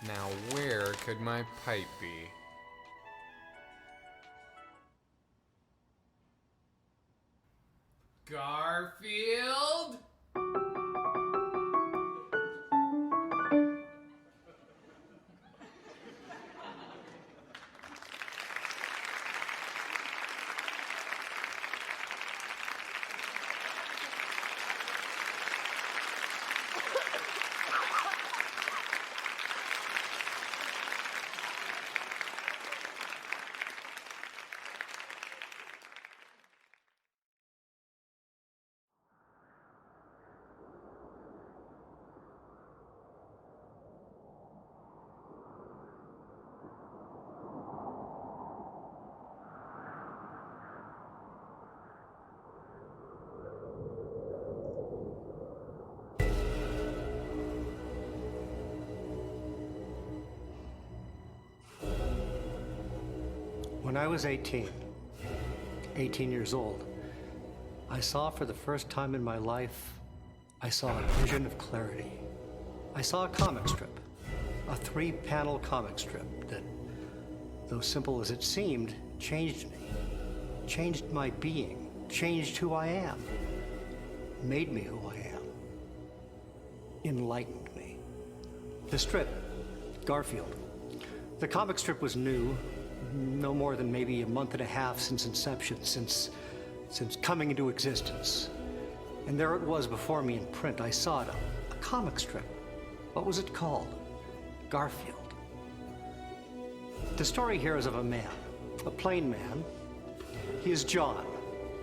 Now where could my pipe be? Garfield? When I was 18 years old, I saw for the first time in my life, I saw a vision of clarity. I saw a comic strip, a 3-panel comic strip that, though simple as it seemed, changed me, changed my being, changed who I am, made me who I am, enlightened me. The strip, Garfield. The comic strip was new, no more than maybe a month and a half since inception, since coming into existence. And there it was before me in print. I saw it, a comic strip. What was it called? Garfield. The story here is of a man, a plain man. He is John,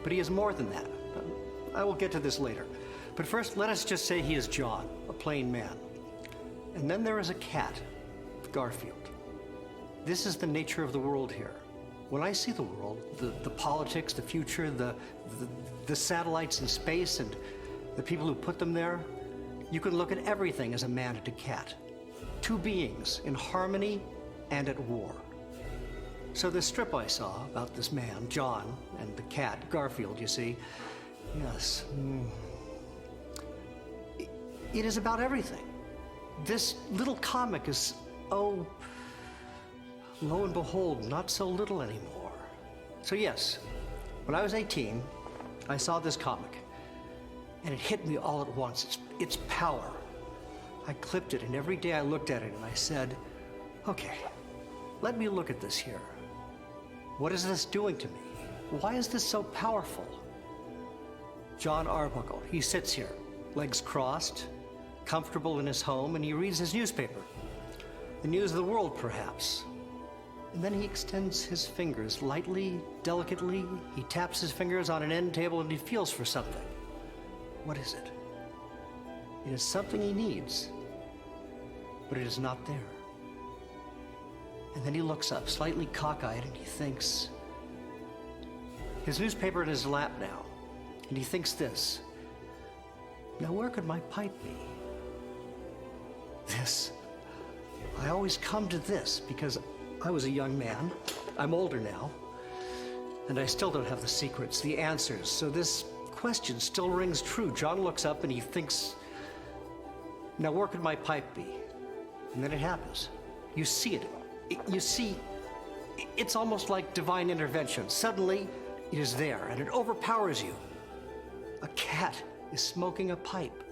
but he is more than that. I will get to this later. But first, let us just say he is John, a plain man. And then there is a cat, Garfield. This is the nature of the world here. When I see the world, the politics, the future, the satellites in space, and the people who put them there, you can look at everything as a man and a cat. Two beings in harmony and at war. So this strip I saw about this man, John, and the cat, Garfield, you see, yes, it is about everything. This little comic is, oh, lo and behold, not so little anymore. So yes, when I was 18, I saw this comic, and it hit me all at once, its power. I clipped it, and every day I looked at it, and I said, okay, let me look at this here. What is this doing to me? Why is this so powerful? John Arbuckle, he sits here, legs crossed, comfortable in his home, and he reads his newspaper. The news of the world, perhaps. And then he extends his fingers lightly, delicately. He taps his fingers on an end table and he feels for something. What is it? It is something he needs, but it is not there. And then he looks up, slightly cockeyed, and he thinks. His newspaper in his lap now, and he thinks this. Now where could my pipe be? This. I always come to this because I was a young man. I'm older now. And I still don't have the secrets, the answers. So this question still rings true. John looks up and he thinks, now where could my pipe be? And then it happens. You see it. You see, it's almost like divine intervention. Suddenly, it is there and it overpowers you. A cat is smoking a pipe.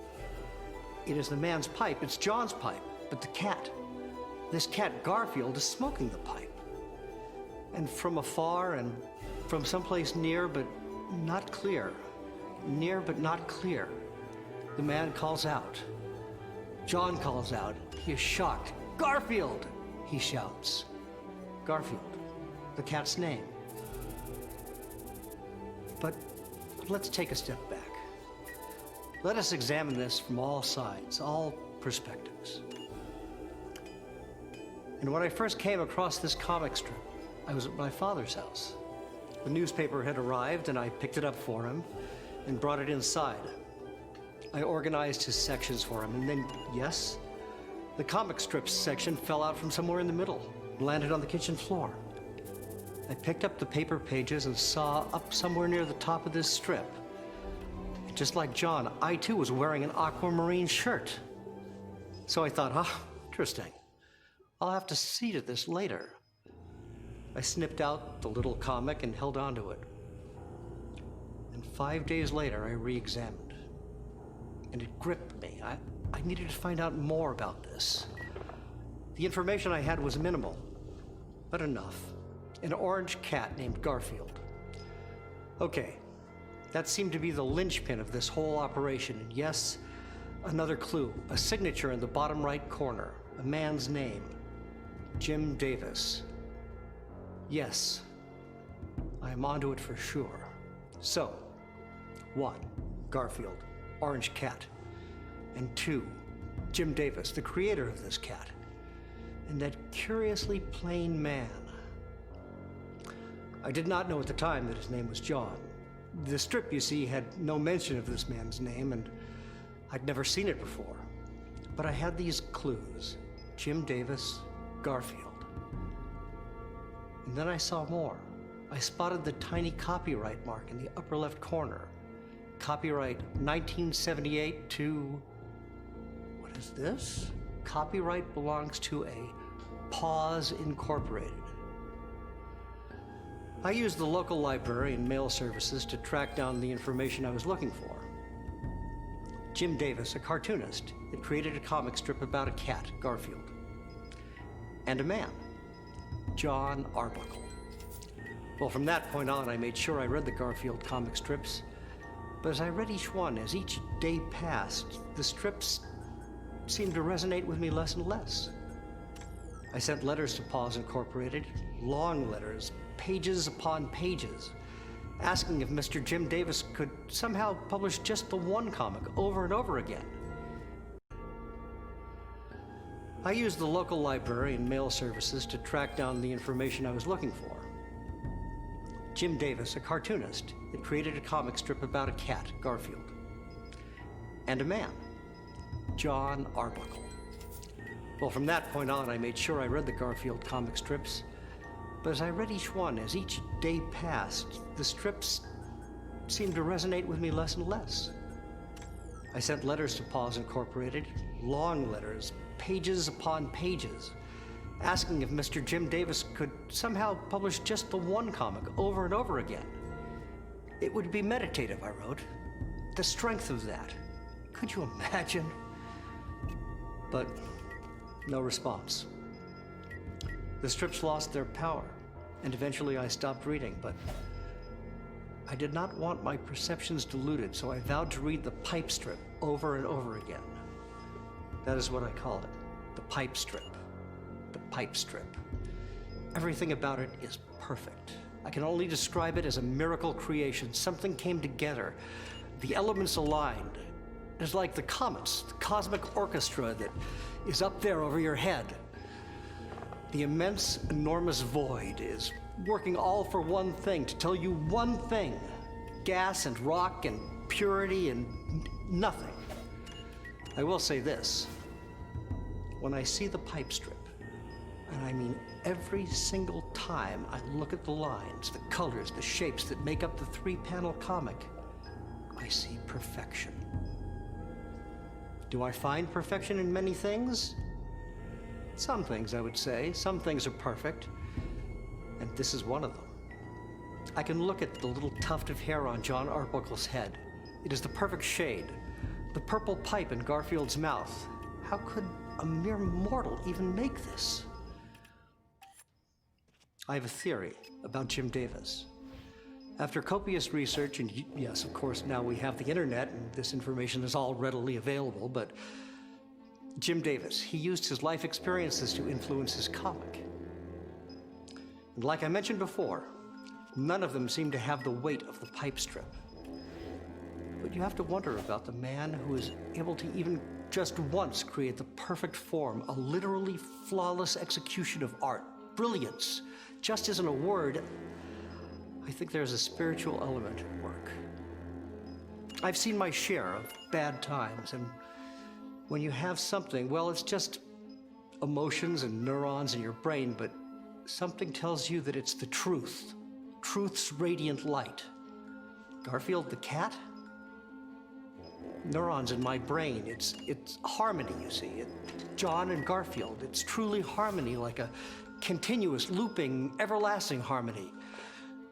It is the man's pipe. It's John's pipe. But the cat, this cat, Garfield, is smoking the pipe. And from afar and from someplace near but not clear, near but not clear, the man calls out. John calls out. He is shocked. Garfield, he shouts. Garfield, the cat's name. But let's take a step back. Let us examine this from all sides, all perspectives. And when I first came across this comic strip, I was at my father's house. The newspaper had arrived, and I picked it up for him and brought it inside. I organized his sections for him, and then, yes, the comic strips section fell out from somewhere in the middle and landed on the kitchen floor. I picked up the paper pages and saw up somewhere near the top of this strip. And just like John, I too was wearing an aquamarine shirt. So I thought, interesting. I'll have to see to this later. I snipped out the little comic and held onto it. And 5 days later, I re-examined. And it gripped me. I needed to find out more about this. The information I had was minimal, but enough. An orange cat named Garfield. Okay, that seemed to be the linchpin of this whole operation. And yes, another clue, a signature in the bottom right corner, a man's name, Jim Davis. Yes, I'm onto it for sure. So, 1, Garfield, orange cat. And 2, Jim Davis, the creator of this cat. And that curiously plain man. I did not know at the time that his name was John. The strip, you see, had no mention of this man's name, and I'd never seen it before. But I had these clues. Jim Davis, Garfield. And then I saw more. I spotted the tiny copyright mark in the upper left corner. Copyright 1978 to... what is this? Copyright belongs to a Pause Incorporated. I used the local library and mail services to track down the information I was looking for. Jim Davis, a cartoonist, had created a comic strip about a cat, Garfield, and a man, John Arbuckle. Well, from that point on, I made sure I read the Garfield comic strips, but as I read each one, as each day passed, the strips seemed to resonate with me less and less. I sent letters to Pause Incorporated, long letters, pages upon pages, asking if Mr. Jim Davis could somehow publish just the one comic over and over again. I used the local library and mail services to track down the information I was looking for. Jim Davis, a cartoonist, had created a comic strip about a cat, Garfield, and a man, John Arbuckle. Well, from that point on, I made sure I read the Garfield comic strips, but as I read each one, as each day passed, the strips seemed to resonate with me less and less. I sent letters to Pause Incorporated, long letters, pages upon pages, asking if Mr. Jim Davis could somehow publish just the one comic over and over again. It would be meditative, I wrote. The strength of that. Could you imagine? But no response. The strips lost their power, and eventually I stopped reading, but I did not want my perceptions diluted, so I vowed to read the pipe strip over and over again. That is what I call it, the pipe strip. The pipe strip. Everything about it is perfect. I can only describe it as a miracle creation. Something came together. The elements aligned. It's like the comets, the cosmic orchestra that is up there over your head. The immense, enormous void is working all for one thing, to tell you one thing. Gas and rock and purity and nothing. I will say this. When I see the pipe strip, and I mean every single time I look at the lines, the colors, the shapes that make up the 3-panel comic, I see perfection. Do I find perfection in many things? Some things, I would say. Some things are perfect, and this is one of them. I can look at the little tuft of hair on John Arbuckle's head. It is the perfect shade. The purple pipe in Garfield's mouth. How could a mere mortal even make this? I have a theory about Jim Davis. After copious research, and yes, of course, now we have the internet and this information is all readily available, but Jim Davis, he used his life experiences to influence his comic. And like I mentioned before, none of them seem to have the weight of the pipe strip. But you have to wonder about the man who is able to even just once create the perfect form, a literally flawless execution of art, brilliance. Just isn't a word. I think there's a spiritual element at work. I've seen my share of bad times, and when you have something, well, it's just emotions and neurons in your brain, but something tells you that it's the truth, truth's radiant light. Garfield the cat? neurons in my brain. It's harmony, you see. John and Garfield. It's truly harmony, like a continuous, looping, everlasting harmony.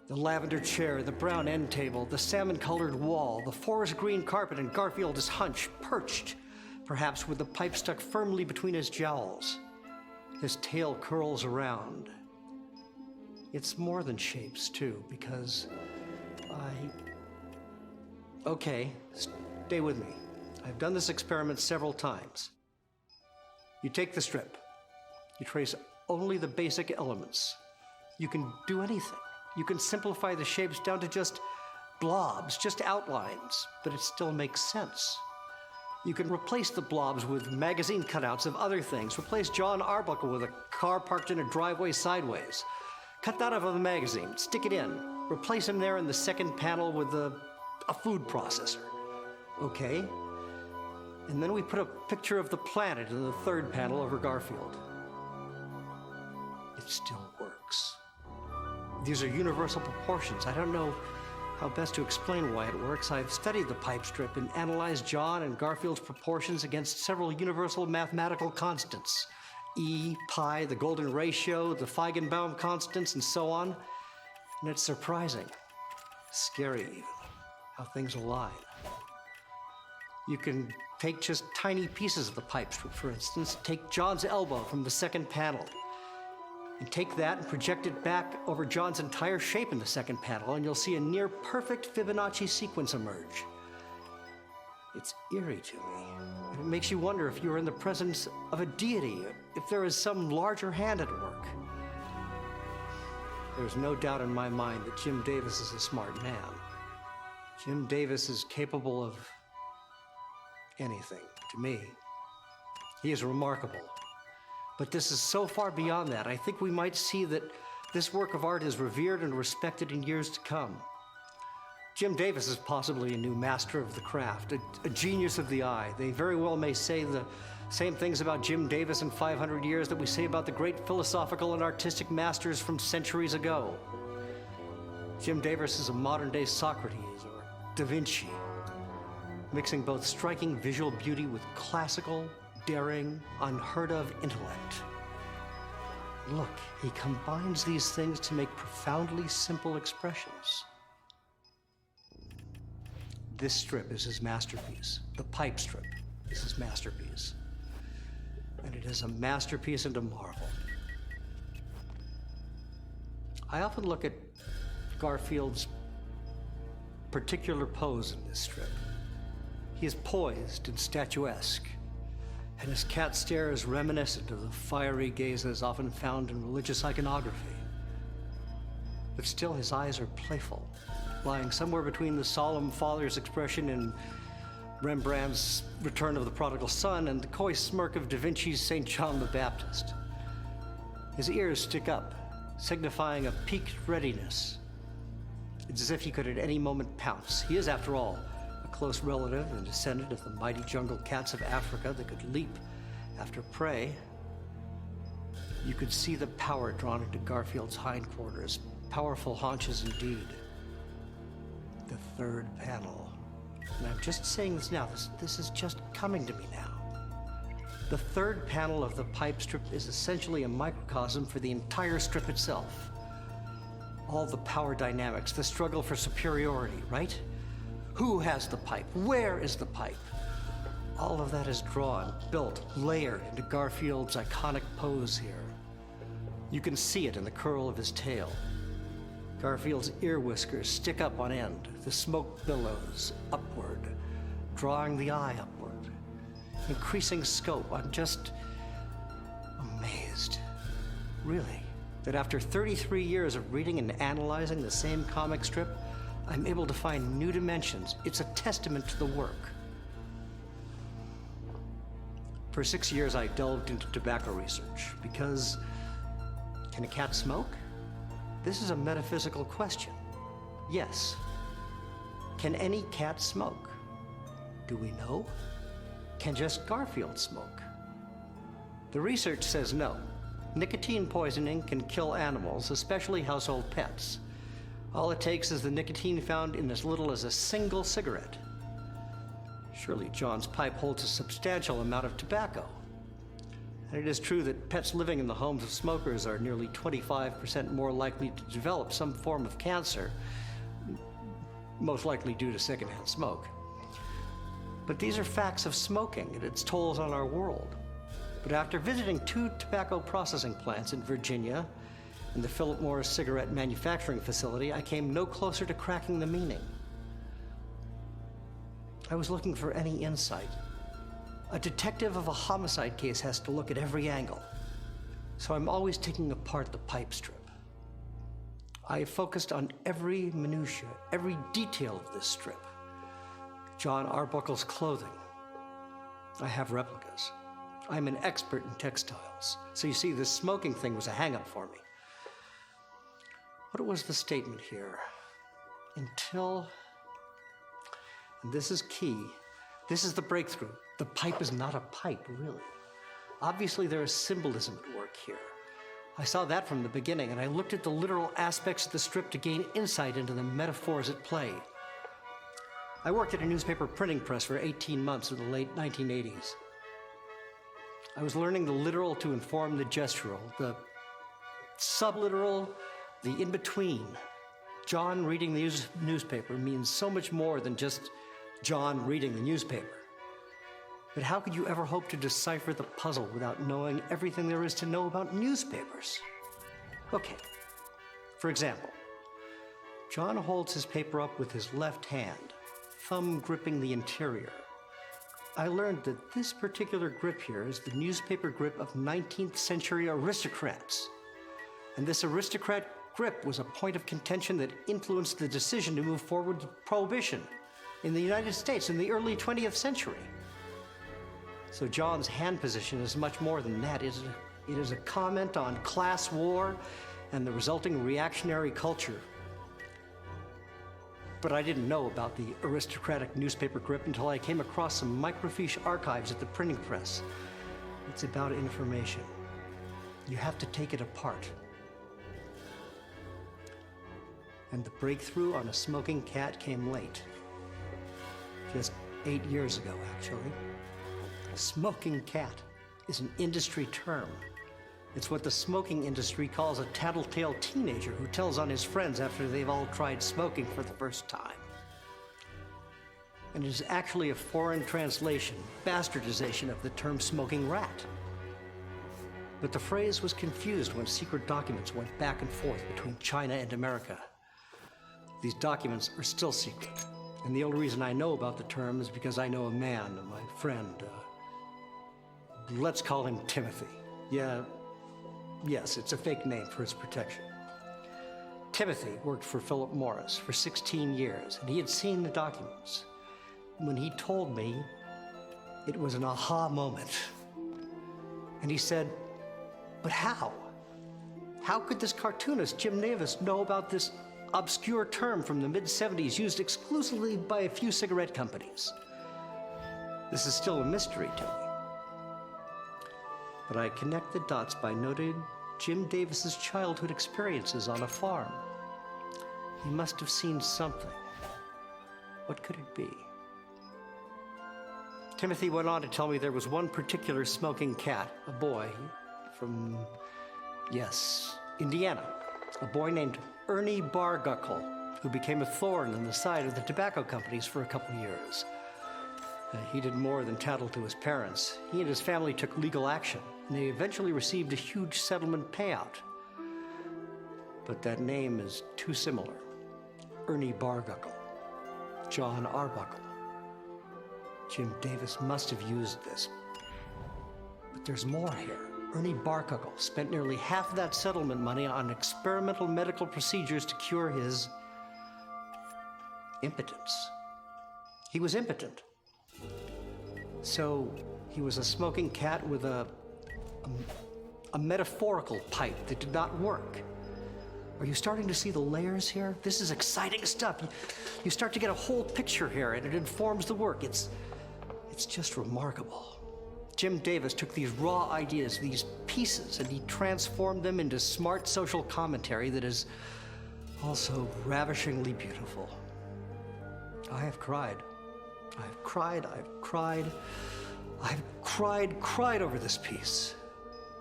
The lavender chair, the brown end table, the salmon-colored wall, the forest green carpet, and Garfield is hunched, perched, perhaps with the pipe stuck firmly between his jowls. His tail curls around. It's more than shapes, too, because Okay, stay with me. I've done this experiment several times. You take the strip. You trace only the basic elements. You can do anything. You can simplify the shapes down to just blobs, just outlines, but it still makes sense. You can replace the blobs with magazine cutouts of other things. Replace John Arbuckle with a car parked in a driveway sideways. Cut that out of the magazine, stick it in. Replace him there in the second panel with a food processor. Okay. And then we put a picture of the planet in the third panel over Garfield. It still works. These are universal proportions. I don't know how best to explain why it works. I've studied the pipe strip and analyzed John and Garfield's proportions against several universal mathematical constants. E, pi, the golden ratio, the Feigenbaum constants, and so on. And it's surprising, scary even, how things align. You can take just tiny pieces of the pipe strip, for instance. Take John's elbow from the second panel, and take that and project it back over John's entire shape in the second panel, and you'll see a near-perfect Fibonacci sequence emerge. It's eerie to me. And it makes you wonder if you're in the presence of a deity, if there is some larger hand at work. There's no doubt in my mind that Jim Davis is a smart man. Jim Davis is capable of anything, to me. He is remarkable. But this is so far beyond that. I think we might see that this work of art is revered and respected in years to come. Jim Davis is possibly a new master of the craft, a genius of the eye. They very well may say the same things about Jim Davis in 500 years that we say about the great philosophical and artistic masters from centuries ago. Jim Davis is a modern-day Socrates or Da Vinci, mixing both striking visual beauty with classical, daring, unheard-of intellect. Look, he combines these things to make profoundly simple expressions. This strip is his masterpiece. The pipe strip is his masterpiece. And it is a masterpiece and a marvel. I often look at Garfield's particular pose in this strip. He is poised and statuesque, and his cat stare is reminiscent of the fiery gazes often found in religious iconography. But still, his eyes are playful, lying somewhere between the solemn father's expression in Rembrandt's Return of the Prodigal Son and the coy smirk of Da Vinci's St. John the Baptist. His ears stick up, signifying a piqued readiness. It's as if he could at any moment pounce. He is, after all, a close relative and descendant of the mighty jungle cats of Africa that could leap after prey. You could see the power drawn into Garfield's hindquarters, powerful haunches indeed. The third panel. And I'm just saying this now, this is just coming to me now. The third panel of the pipe strip is essentially a microcosm for the entire strip itself. All the power dynamics, the struggle for superiority, right? Who has the pipe? Where is the pipe? All of that is drawn, built, layered into Garfield's iconic pose here. You can see it in the curl of his tail. Garfield's ear whiskers stick up on end, the smoke billows upward, drawing the eye upward, increasing scope. I'm just amazed, really, that after 33 years of reading and analyzing the same comic strip, I'm able to find new dimensions. It's a testament to the work. For 6 years, I delved into tobacco research because, can a cat smoke? This is a metaphysical question. Yes. Can any cat smoke? Do we know? Can just Garfield smoke? The research says no. Nicotine poisoning can kill animals, especially household pets. All it takes is the nicotine found in as little as a single cigarette. Surely John's pipe holds a substantial amount of tobacco. And it is true that pets living in the homes of smokers are nearly 25% more likely to develop some form of cancer, most likely due to secondhand smoke. But these are facts of smoking and its tolls on our world. But after visiting 2 tobacco processing plants in Virginia and the Philip Morris cigarette manufacturing facility, I came no closer to cracking the meaning. I was looking for any insight. A detective of a homicide case has to look at every angle, so I'm always taking apart the pipe strip. I have focused on every minutia, every detail of this strip. John Arbuckle's clothing. I have replicas. I'm an expert in textiles, so you see, this smoking thing was a hang-up for me. What was the statement here? Until, and this is key, this is the breakthrough. The pipe is not a pipe, really. Obviously, there is symbolism at work here. I saw that from the beginning, and I looked at the literal aspects of the strip to gain insight into the metaphors at play. I worked at a newspaper printing press for 18 months in the late 1980s. I was learning the literal to inform the gestural, the subliteral, the in-between. John reading the newspaper means so much more than just John reading the newspaper. But how could you ever hope to decipher the puzzle without knowing everything there is to know about newspapers? Okay, for example, John holds his paper up with his left hand, thumb gripping the interior. I learned that this particular grip here is the newspaper grip of 19th century aristocrats. And this aristocrat grip was a point of contention that influenced the decision to move forward with prohibition in the United States in the early 20th century. So John's hand position is much more than that. It is a comment on class war and the resulting reactionary culture. But I didn't know about the aristocratic newspaper grip until I came across some microfiche archives at the printing press. It's about information. You have to take it apart. And the breakthrough on a smoking cat came late. Just 8 years ago, actually. Smoking cat is an industry term. It's what the smoking industry calls a tattletale teenager who tells on his friends after they've all tried smoking for the first time. And it is actually a foreign translation, bastardization of the term smoking rat. But the phrase was confused when secret documents went back and forth between China and America. These documents are still secret. And the only reason I know about the term is because I know a man, my friend. Let's call him Timothy. Yes, it's a fake name for his protection. Timothy worked for Philip Morris for 16 years, and he had seen the documents. When he told me, it was an aha moment. And he said, but how? How could this cartoonist, Jim Davis, know about this obscure term from the mid-70s used exclusively by a few cigarette companies? This is still a mystery to me. But I connect the dots by noting Jim Davis's childhood experiences on a farm. He must have seen something. What could it be? Timothy went on to tell me there was one particular smoking cat, a boy from, yes, Indiana, a boy named Ernie Barguckle, who became a thorn in the side of the tobacco companies for a couple years. He did more than tattle to his parents. He and his family took legal action, and they eventually received a huge settlement payout. But that name is too similar. Ernie Barguckle, John Arbuckle. Jim Davis must have used this. But there's more here. Ernie Barguckle spent nearly half of that settlement money on experimental medical procedures to cure his impotence. He was impotent. So he was a smoking cat with a metaphorical pipe that did not work. Are you starting to see the layers here? This is exciting stuff. You start to get a whole picture here, and it informs the work. It's just remarkable. Jim Davis took these raw ideas, these pieces, and he transformed them into smart social commentary that is also ravishingly beautiful. I have cried. I've cried over this piece.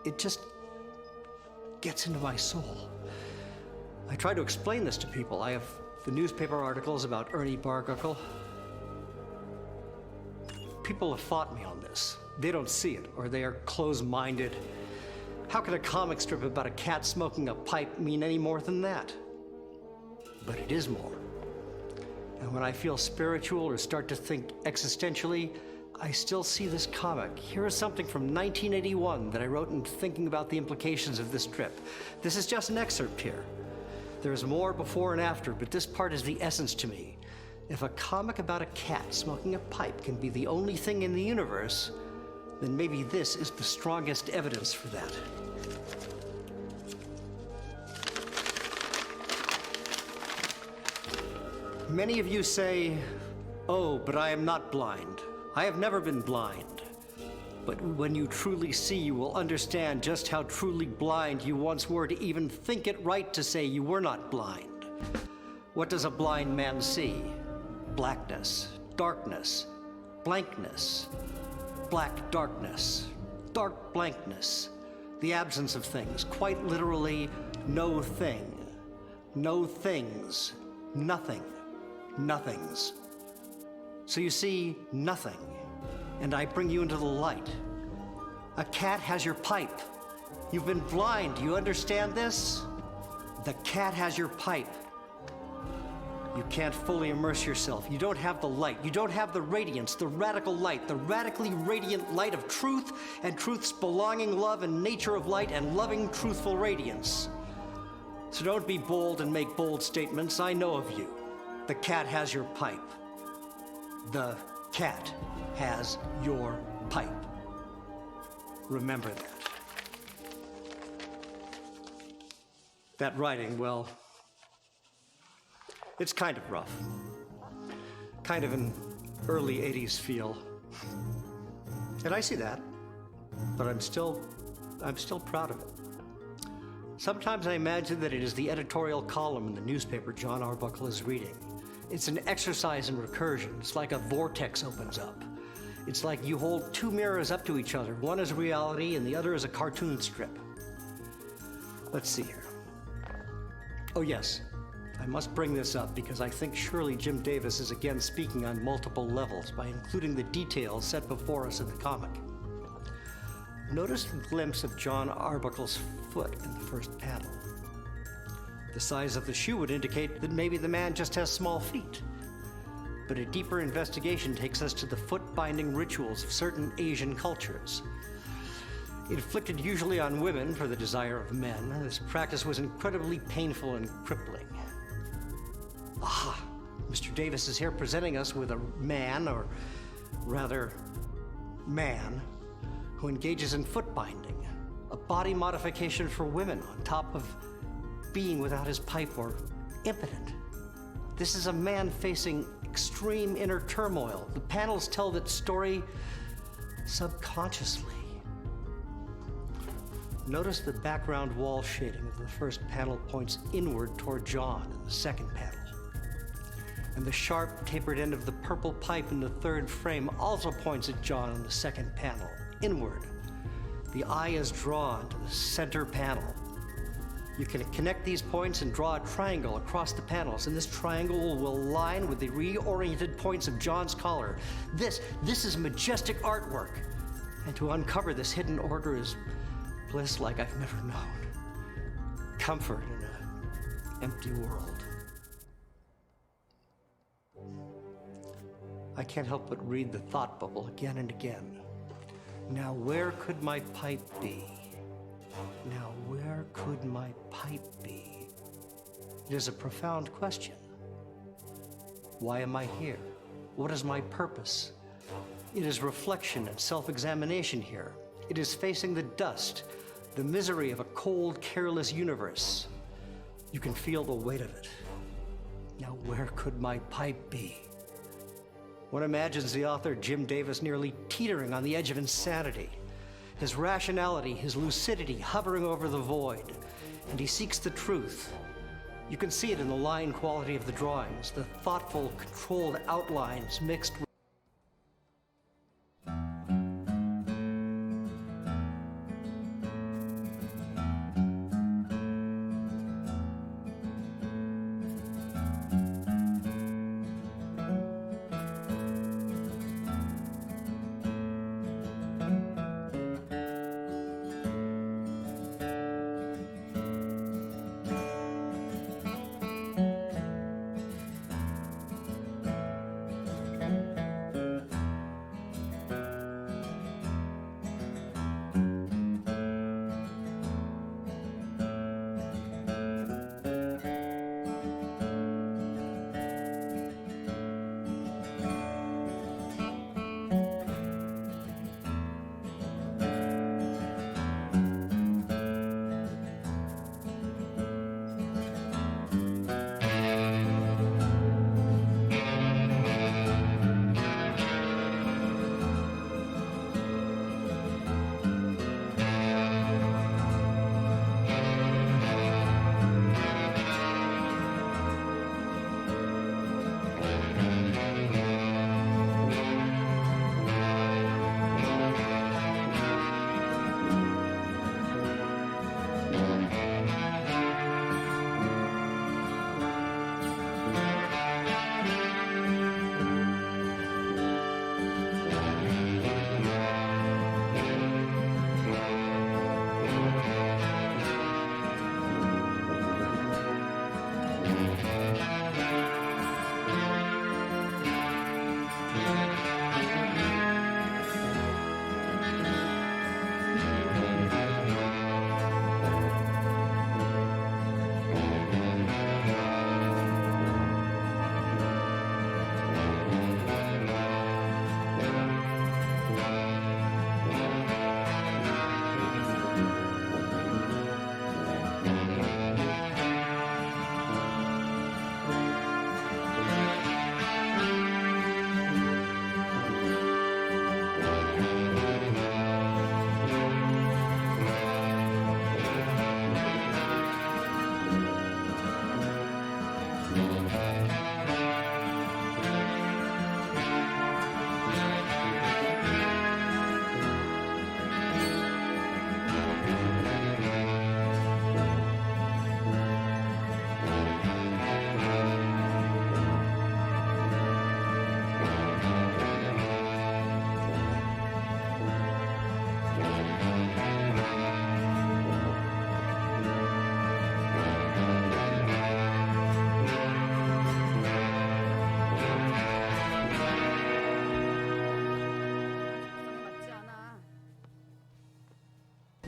It just gets into my soul. I try to explain this to people. I have the newspaper articles about Ernie Barguckle. People have fought me on this. They don't see it, or they are close-minded. How can a comic strip about a cat smoking a pipe mean any more than that? But it is more. And when I feel spiritual or start to think existentially, I still see this comic. Here is something from 1981 that I wrote in thinking about the implications of this strip. This is just an excerpt here. There's more before and after, but this part is the essence to me. If a comic about a cat smoking a pipe can be the only thing in the universe, then maybe this is the strongest evidence for that. Many of you say, "Oh, but I am not blind. I have never been blind." But when you truly see, you will understand just how truly blind you once were to even think it right to say you were not blind. What does a blind man see? Blackness, darkness, blankness, black darkness, dark blankness, the absence of things, quite literally no thing, no things, nothing, nothings. So you see nothing, and I bring you into the light. A cat has your pipe. You've been blind. You understand this? The cat has your pipe. You can't fully immerse yourself. You don't have the light. You don't have the radiance, the radical light, the radically radiant light of truth and truth's belonging love and nature of light and loving, truthful radiance. So don't be bold and make bold statements. I know of you. The cat has your pipe. The cat has your pipe. Remember that. That writing, well, it's kind of rough. Kind of an early 80s feel. And I see that, but I'm still proud of it. Sometimes I imagine that it is the editorial column in the newspaper John Arbuckle is reading. It's an exercise in recursion. It's like a vortex opens up. It's like you hold two mirrors up to each other. One is reality and the other is a cartoon strip. Let's see here. Oh yes, I must bring this up because I think surely Jim Davis is again speaking on multiple levels by including the details set before us in the comic. Notice the glimpse of John Arbuckle's foot in the first panel. The size of the shoe would indicate that maybe the man just has small feet. But a deeper investigation takes us to the foot-binding rituals of certain Asian cultures. Inflicted usually on women for the desire of men, this practice was incredibly painful and crippling. Aha! Mr. Davis is here presenting us with a man, or rather, man, who engages in foot binding, a body modification for women on top of being without his pipe or impotent. This is a man facing extreme inner turmoil. The panels tell that story subconsciously. Notice the background wall shading of the first panel points inward toward John in the second panel. And the sharp, tapered end of the purple pipe in the third frame also points at John in the second panel, inward. The eye is drawn to the center panel. You can connect these points and draw a triangle across the panels, and this triangle will align with the reoriented points of John's collar. This is majestic artwork. And to uncover this hidden order is bliss like I've never known. Comfort in an empty world. I can't help but read the thought bubble again and again. Now where could my pipe be? Now where could my pipe be? It is a profound question. Why am I here? What is my purpose? It is reflection and self-examination here. It is facing the dust, the misery of a cold, careless universe. You can feel the weight of it. Now where could my pipe be? One imagines the author Jim Davis nearly teetering on the edge of insanity. His rationality, his lucidity hovering over the void, and he seeks the truth. You can see it in the line quality of the drawings, the thoughtful, controlled outlines mixed with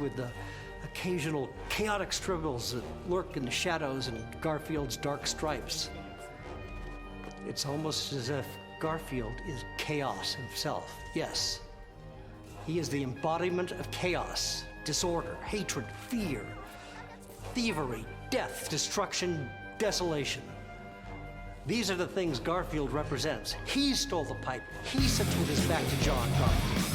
with the occasional chaotic struggles that lurk in the shadows and Garfield's dark stripes. It's almost as if Garfield is chaos himself. Yes, he is the embodiment of chaos, disorder, hatred, fear, thievery, death, destruction, desolation. These are the things Garfield represents. He stole the pipe. He sits with his back to John Garfield.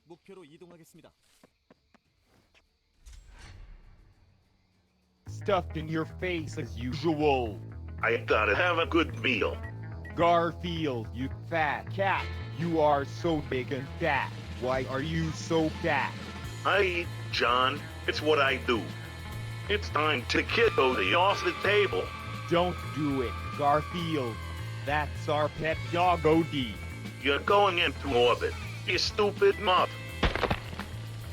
목표로 이동하겠습니다. Stuffed in your face as usual. I gotta have a good meal. Garfield, you fat cat. You are so big and fat. Why are you so fat? I eat, John. It's what I do. It's time to kick Odie off the table. Don't do it, Garfield. That's our pet dog, Odie. You're going into orbit, you stupid mutt.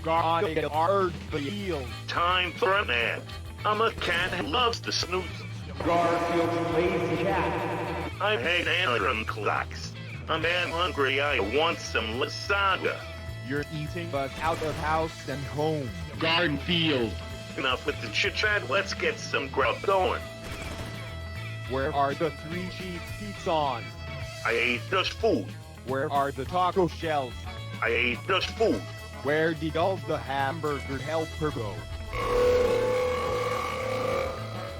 Garfield. Time for a nap. I'm a cat who loves to snooze. Garfield lazy cat. I hate alarm clocks. I'm that hungry I want some lasagna. You're eating us out of house and home. Garfield. Enough with the chit-chat, let's get some grub going. Where are the 3 cheese pizzas? I ate just food. Where are the taco shells? I ate just food. Where did all the hamburger helper go?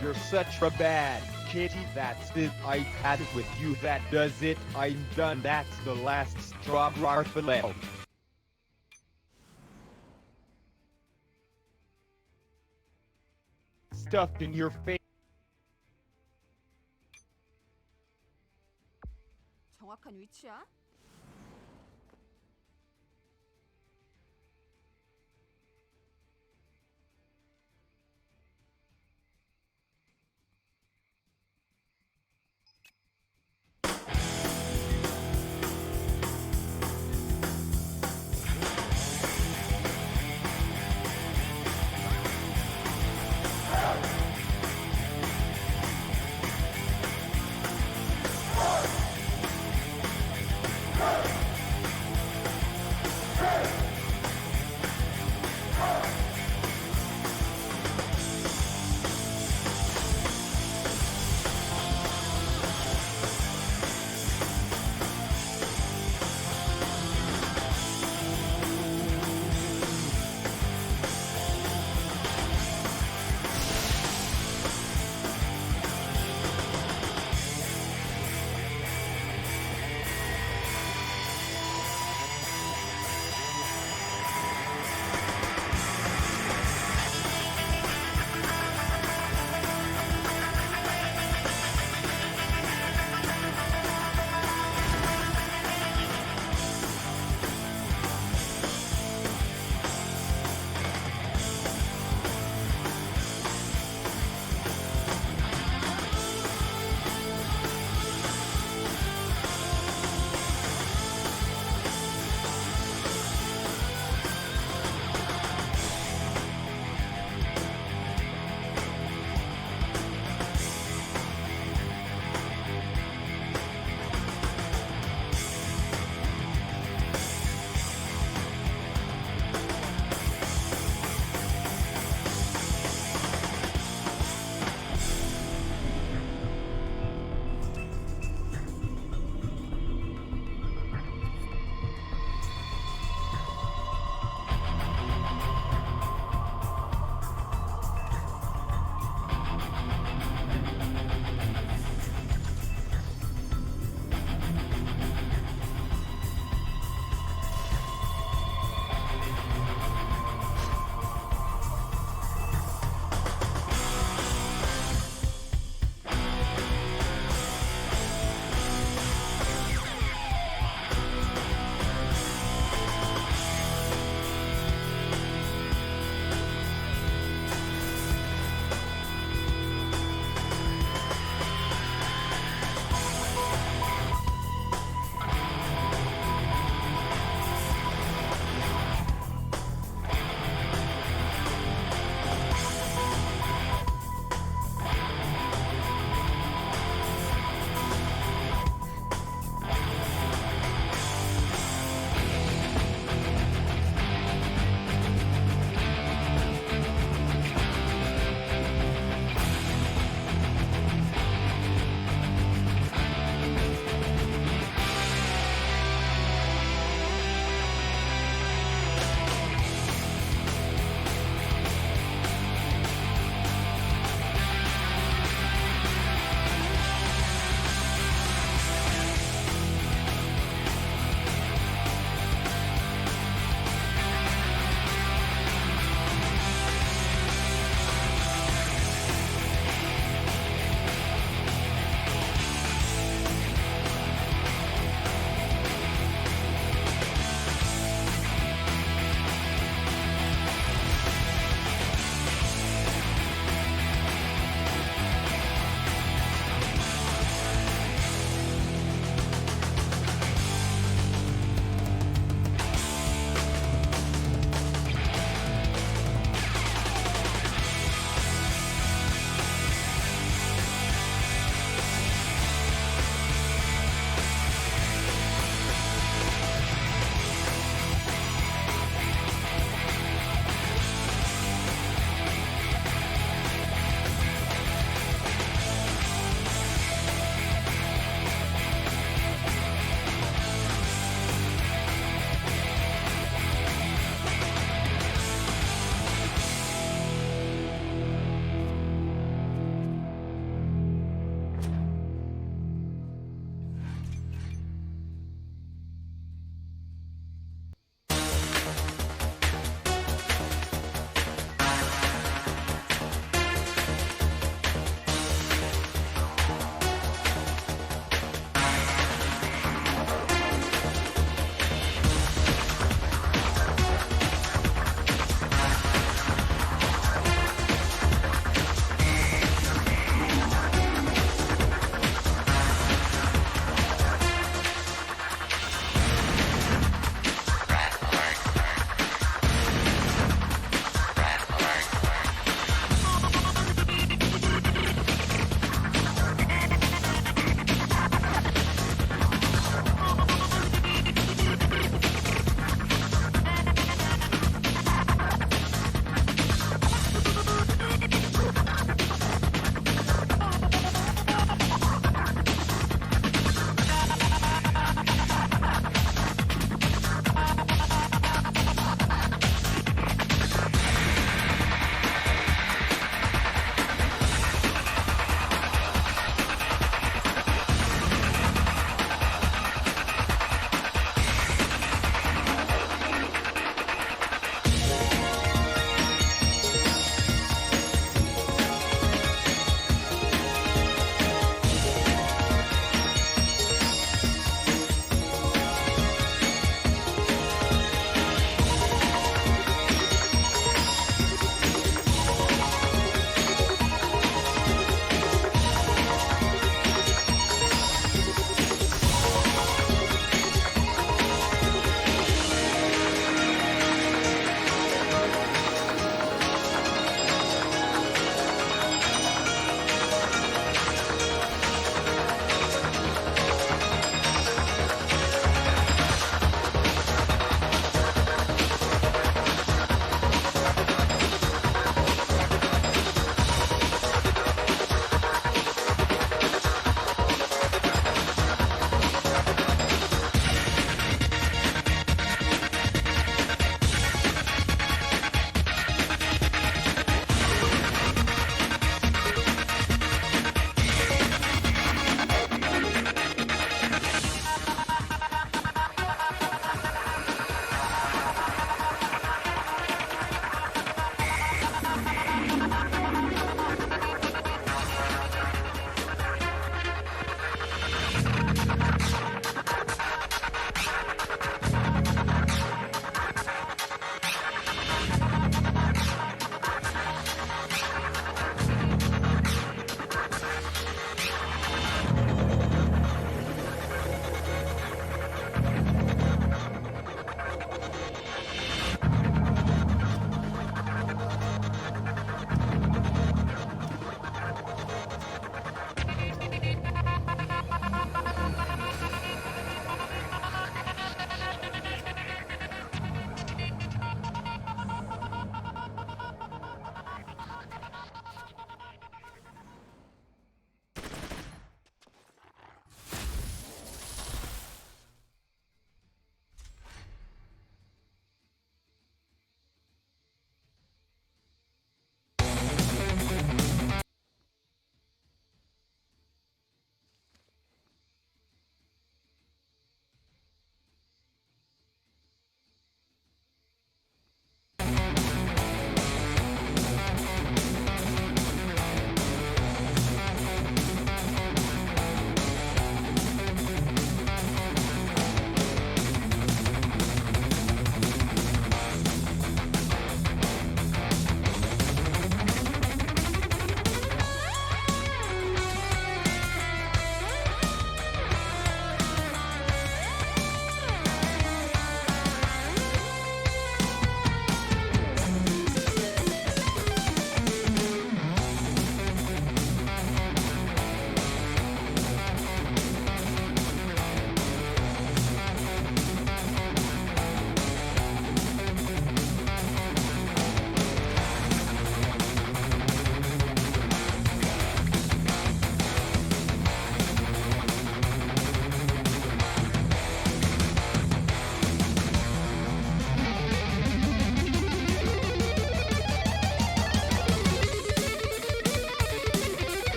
You're such a bad kitty. That's it. I had it with you. That does it. I'm done. That's the last straw, Garfield. Stuffed in your face. 정확한 위치야?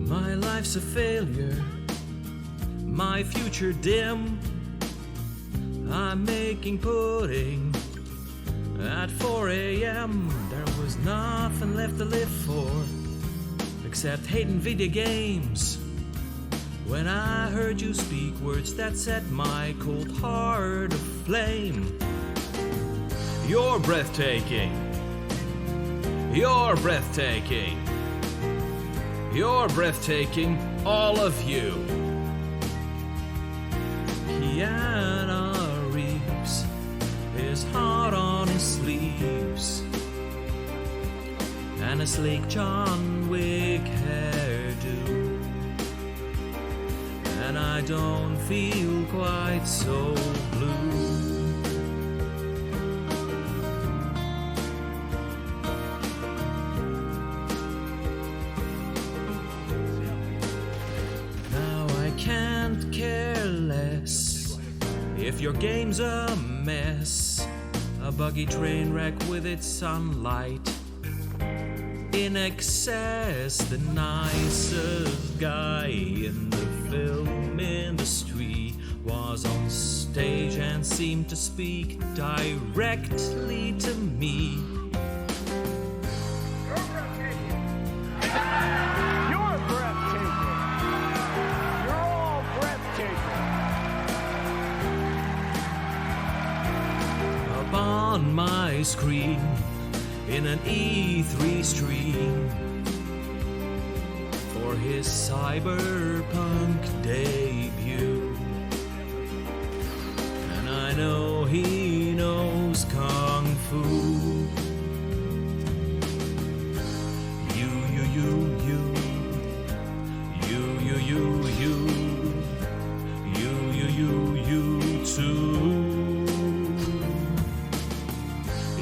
My life's a failure, my future dim. I'm making pudding at 4 a.m. There was nothing left to live for except hating video games. When I heard you speak words that set my cold heart aflame. You're breathtaking. You're breathtaking. You're breathtaking, all of you. Keanu Reeves is hot on his sleeves, and a sleek John Wick hairdo. And I don't feel quite so blue. Now I can't care less if your game's a mess, a buggy train wreck with its sunlight in excess. The nicest guy in the film industry was on stage and seemed to speak directly to me. You're breathtaking. You're all breathtaking. Up on my screen in an E3 stream for his cyberpunk debut. And I know he knows kung fu. You, you, you, you. You, you, you, you. You, you, you, you too.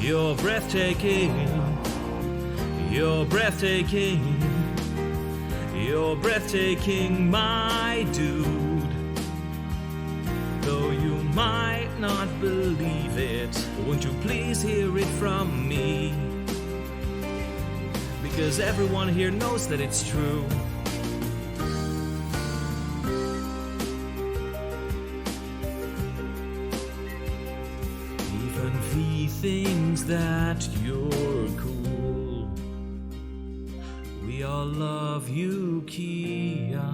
You're breathtaking. You're breathtaking. You're breathtaking, my dude. Though you might not believe it, won't you please hear it from me? Because everyone here knows that it's true. Even he thinks that you're cool. We all love you, Keanu.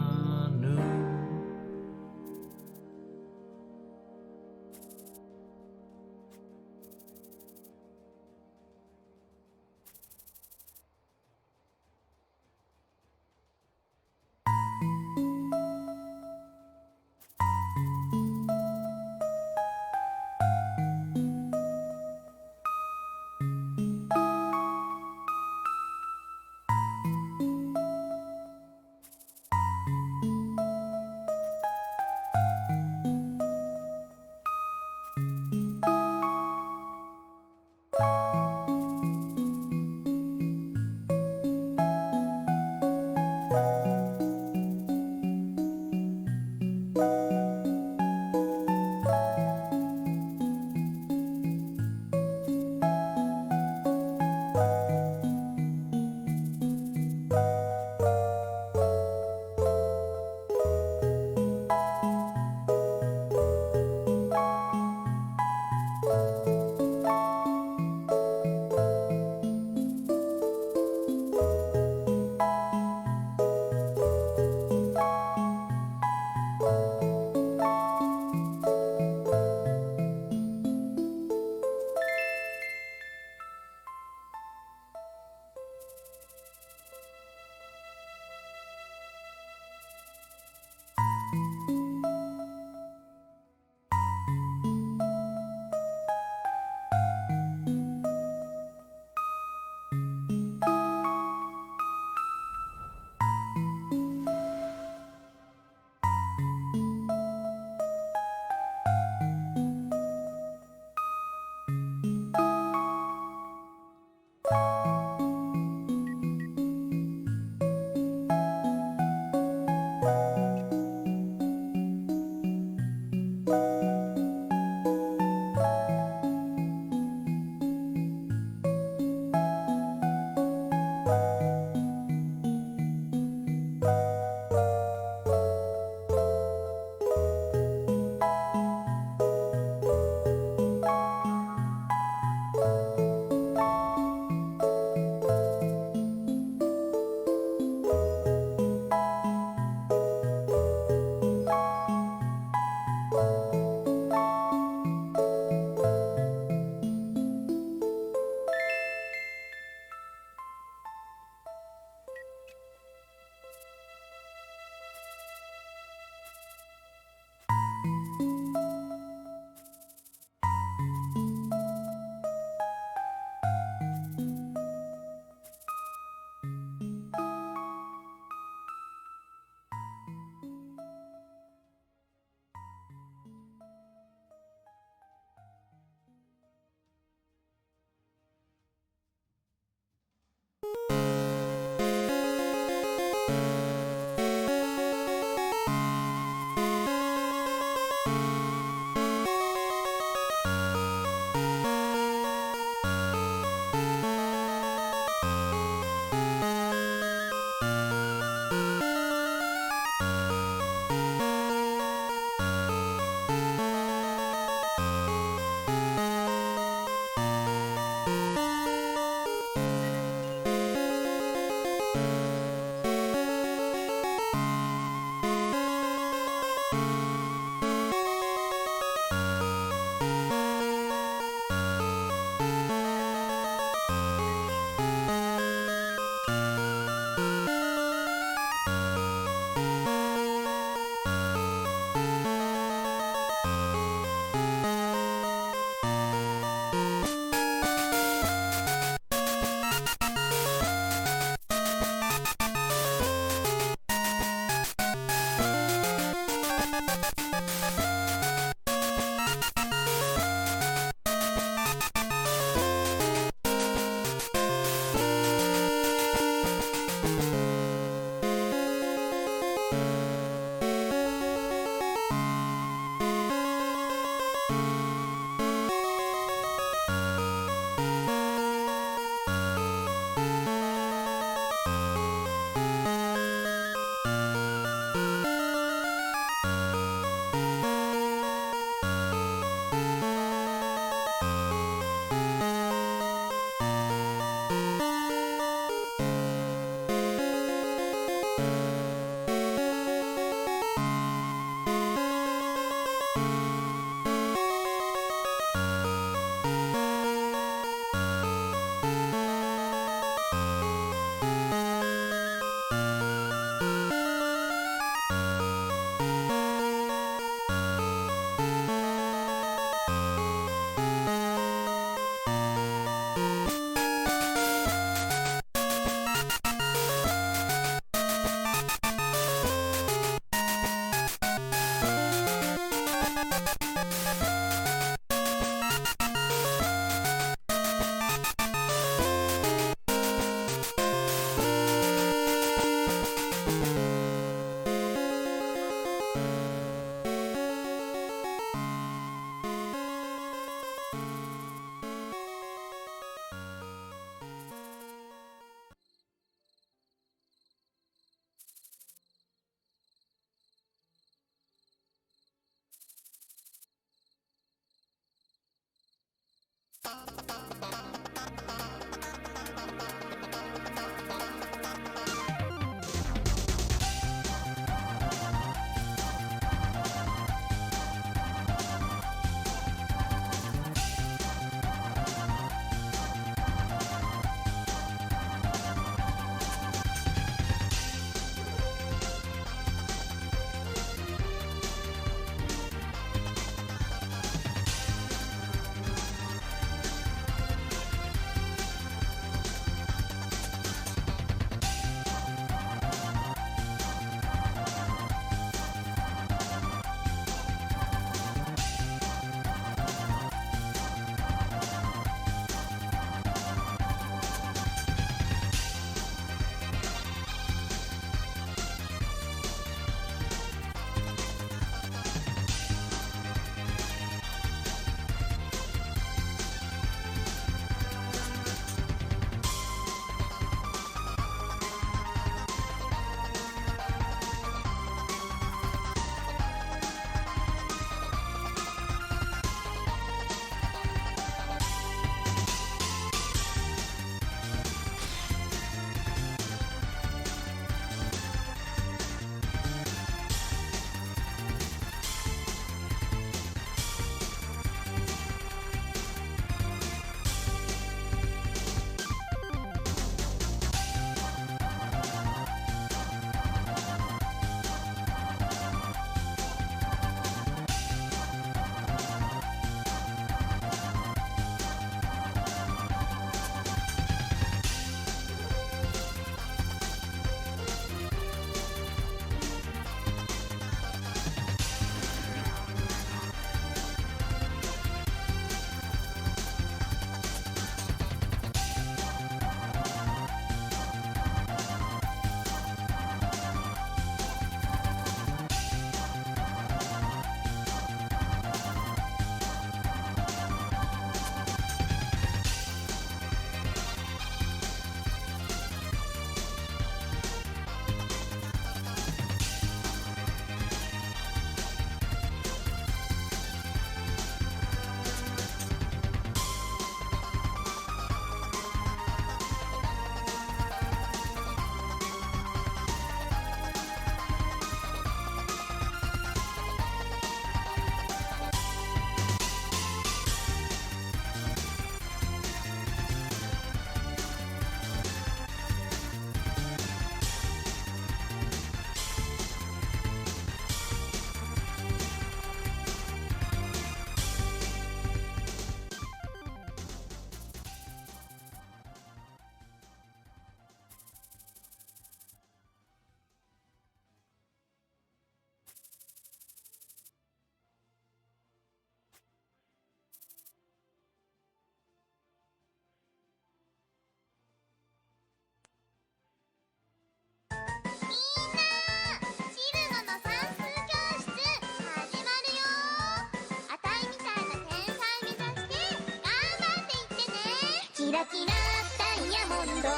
キラキラダイヤモンド輝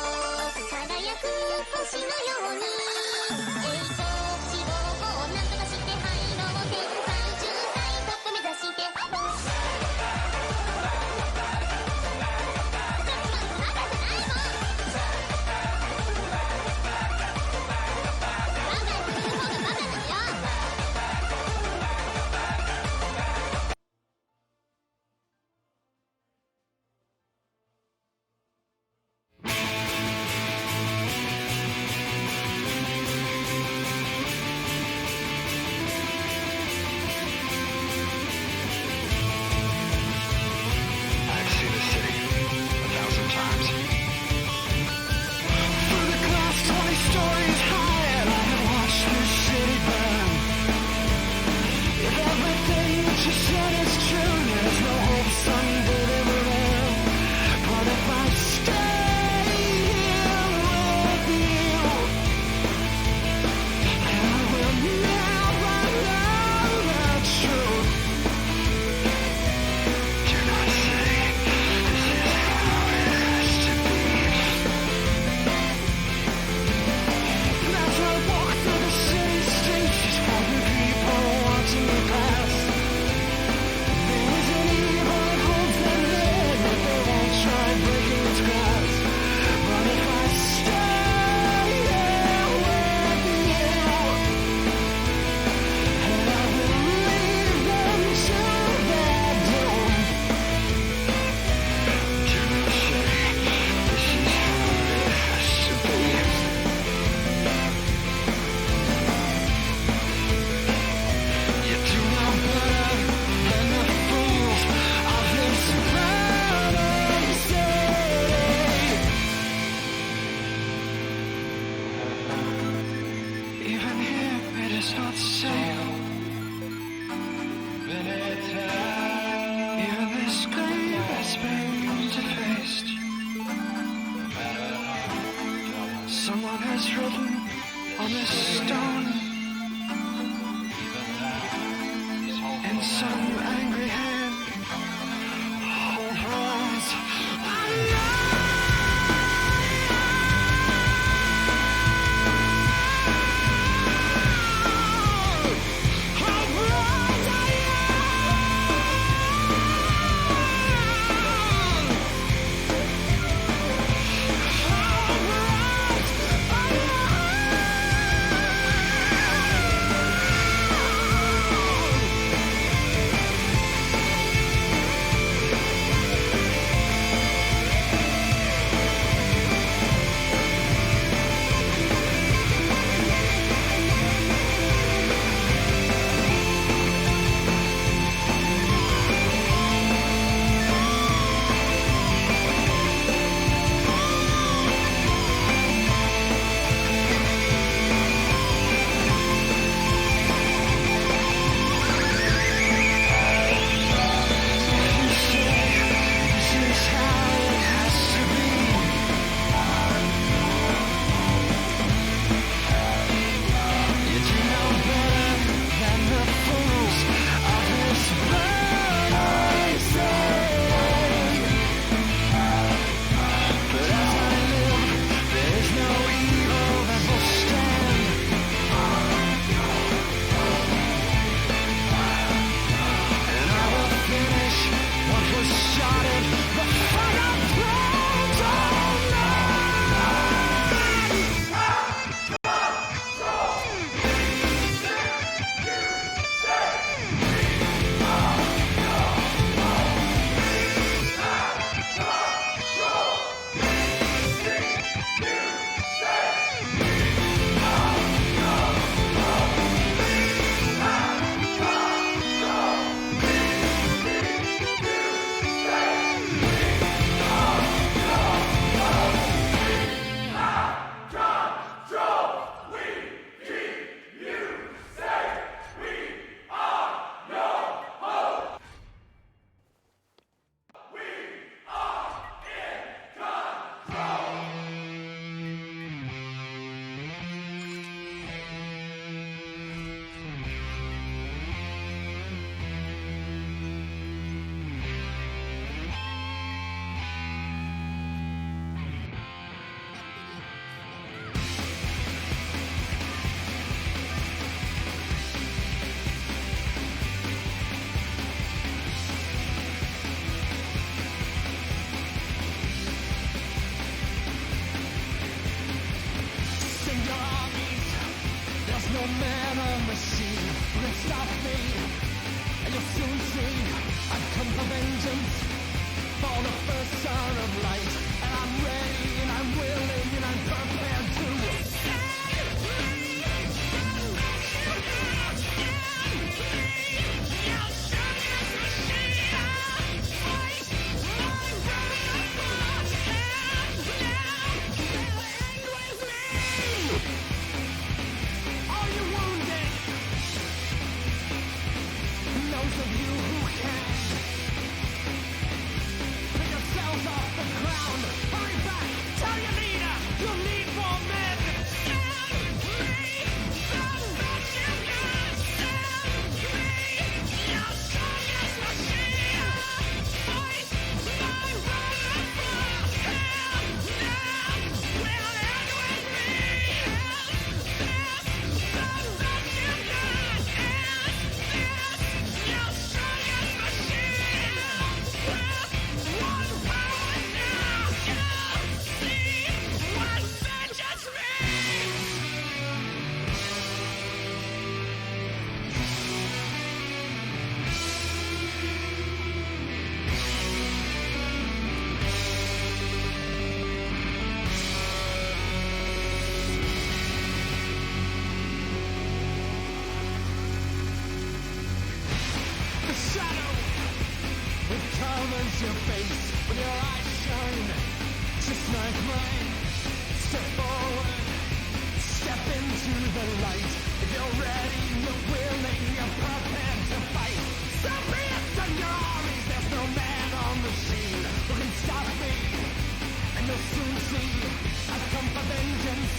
く星のように栄光希望をなんとかして入ろう天才10歳トップ目指してSomeone has written on this stone in some angry hand. Hold hands. man or machine who can stop me. And you'll soon see I've come for vengeance, for the first son of light. And I'm ready and I'm willing and I'm prepared to Are you wounded? Those of you who can, pick yourselves off the ground. Hurry back, tell your leader you'll need more men. Send me some that you can. Send me your strongest machine. Fight my brother for him now. Will end with me. Is this some that you can? Is this your strongest machine? With one power now, you'll see what vengeance means. The shadow, it covers your face when your eyes shine, just like mine. Step forward, step into the light. If you're ready, you're willing, you're prepared to fight. So be it to your armies, there's no man or machine who can stop me. And you'll soon see I've come for vengeance,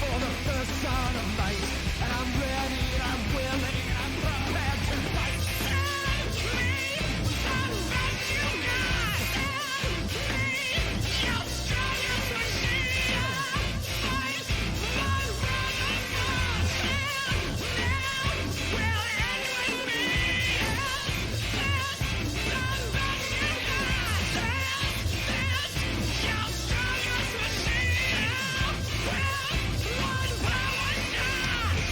for the first son of light. And I'm ready, and I'm willing, and I'm prepared to fight. Send me the best you got. Send me your strongest machine. Fight my brother for him now. Will end with me. Is this the best you got? Is this your strongest machine? With one power shot.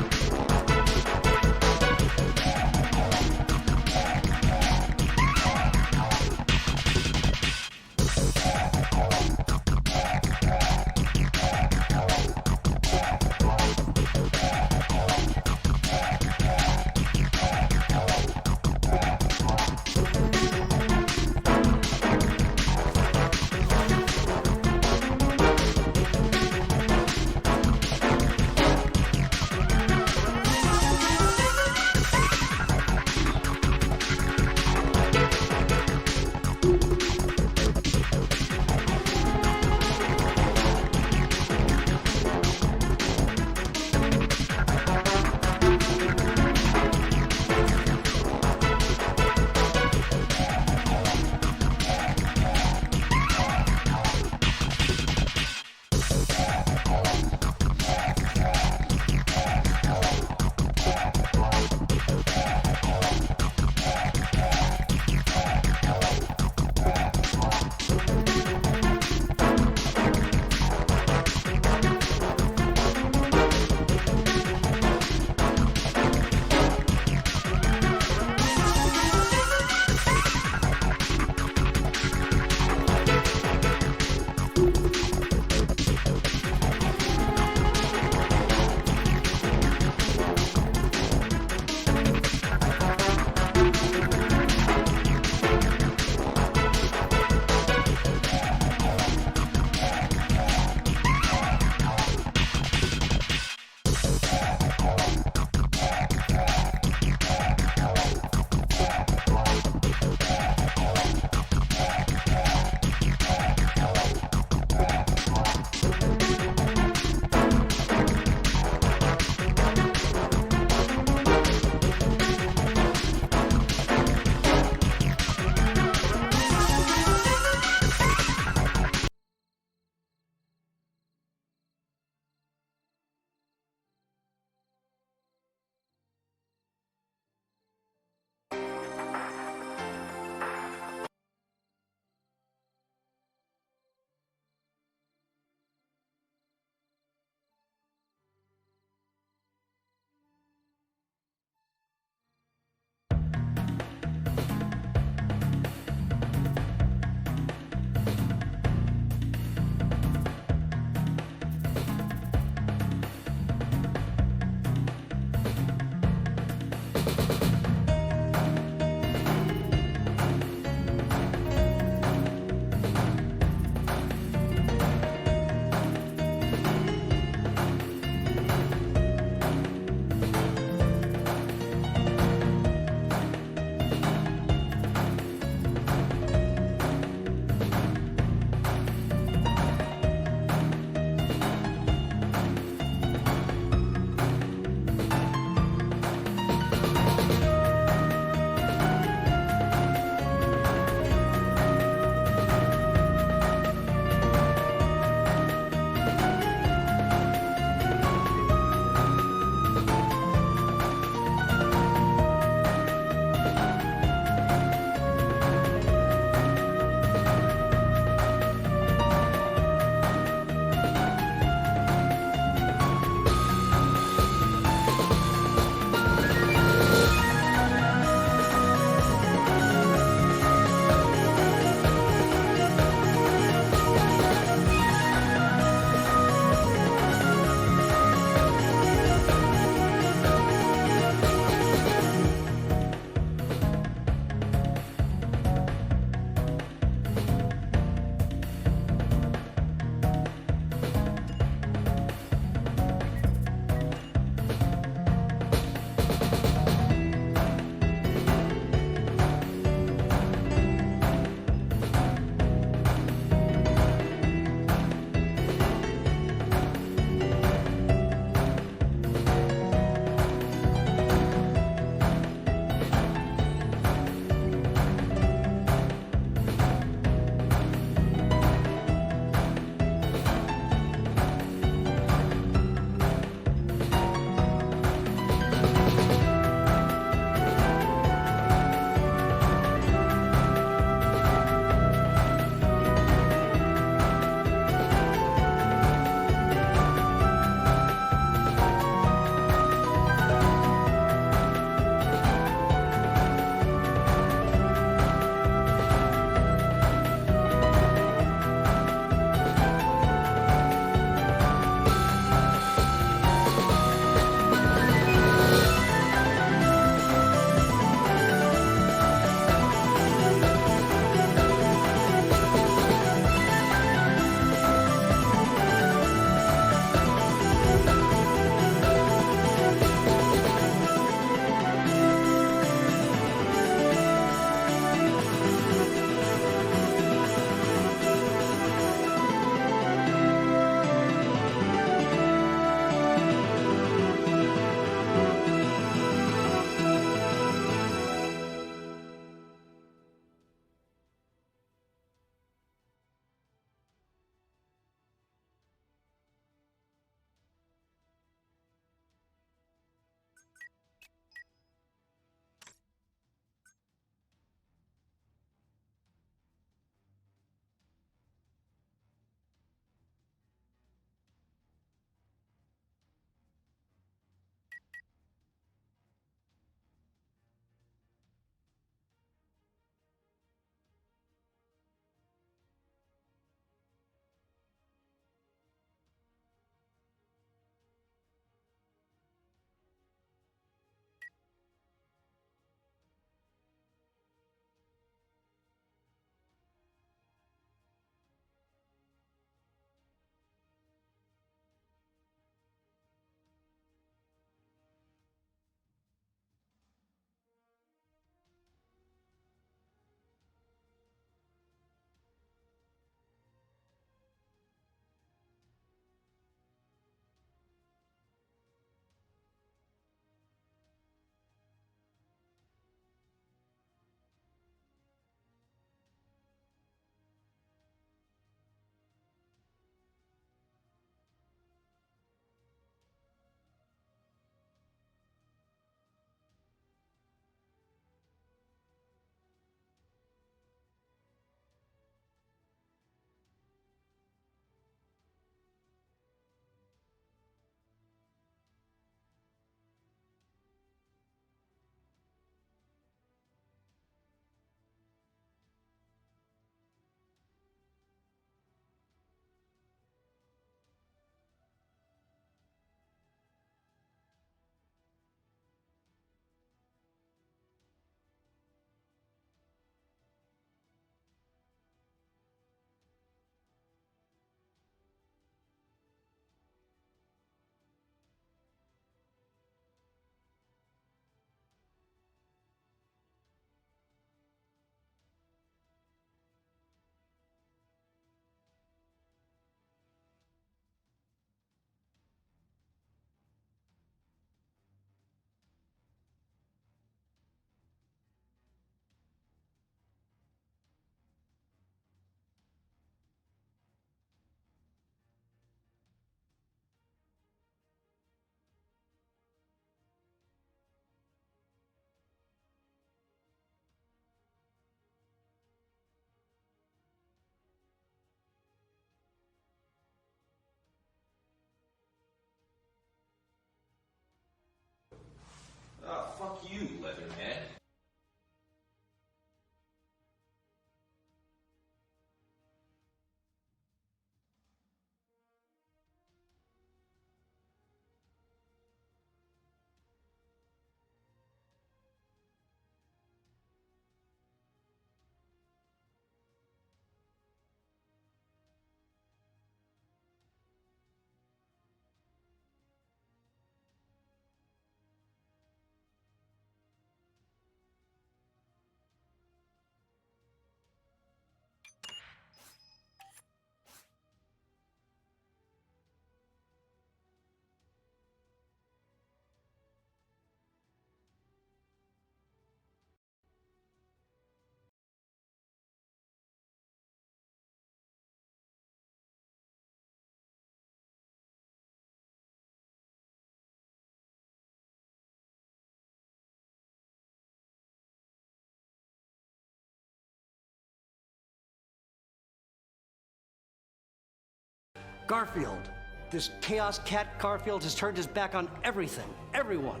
Garfield. This chaos cat Garfield has turned his back on everything, everyone.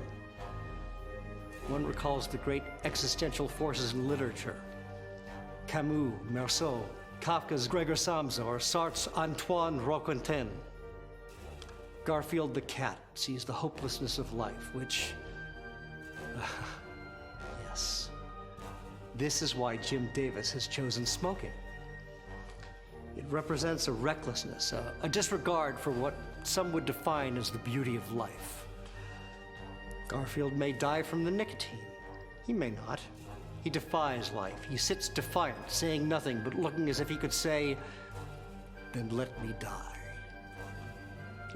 One recalls the great existential forces in literature. Camus, Meursault, Kafka's Gregor Samsa, or Sartre's Antoine Roquentin. Garfield the cat sees the hopelessness of life, which... yes. This is why Jim Davis has chosen smoking. It represents a recklessness, a disregard for what some would define as the beauty of life. Garfield may die from the nicotine. He may not. He defies life. He sits defiant, saying nothing, but looking as if he could say, "Then let me die."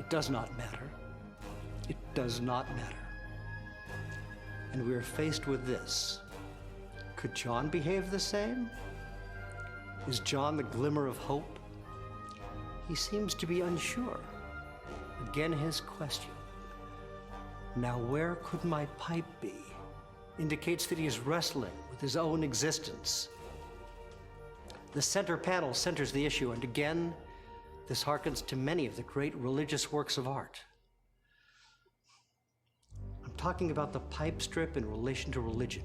It does not matter. It does not matter. And we are faced with this. Could John behave the same? Is John the glimmer of hope? He seems to be unsure. Again, his question. Now, where could my pipe be? Indicates that he is wrestling with his own existence. The center panel centers the issue, and again, this harkens to many of the great religious works of art. I'm talking about the pipe strip in relation to religion.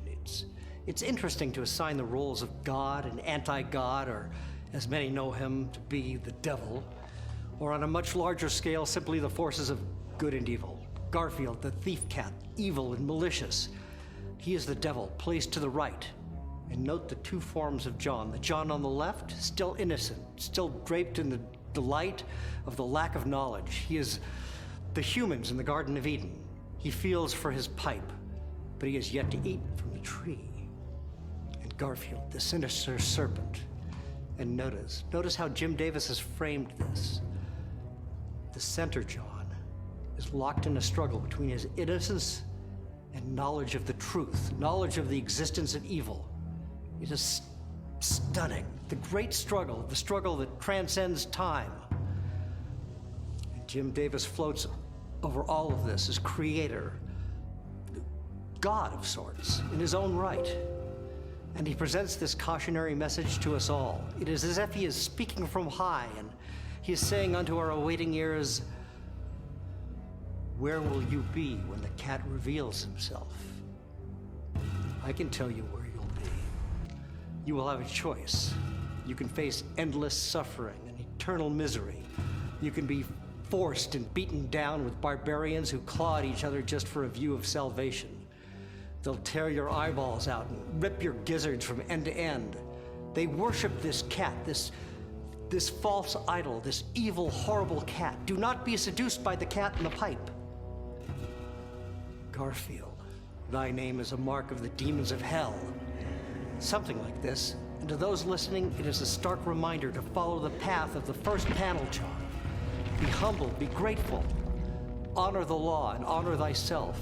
It's interesting to assign the roles of God and anti-God, or as many know him to be the devil, or on a much larger scale, simply the forces of good and evil. Garfield, the thief cat, evil and malicious. He is the devil, placed to the right. And note the two forms of John. The John on the left, still innocent, still draped in the delight of the lack of knowledge. He is the humans in the Garden of Eden. He feels for his pipe, but he has yet to eat from the tree. And Garfield, the sinister serpent. And notice how Jim Davis has framed this. The center John is locked in a struggle between his innocence and knowledge of the truth, knowledge of the existence of evil. It is stunning. The great struggle, the struggle that transcends time. And Jim Davis floats over all of this as creator, God of sorts, in his own right. And he presents this cautionary message to us all. It is as if he is speaking from high, and he is saying unto our awaiting ears, where will you be when the cat reveals himself? I can tell you where you'll be. You will have a choice. You can face endless suffering and eternal misery. You can be forced and beaten down with barbarians who claw at each other just for a view of salvation. They'll tear your eyeballs out and rip your gizzards from end to end. They worship this cat, this false idol, this evil, horrible cat. Do not be seduced by the cat in the pipe. Garfield, thy name is a mark of the demons of hell. Something like this. And to those listening, it is a stark reminder to follow the path of the first panel, John. Be humble, be grateful. Honor the law and honor thyself.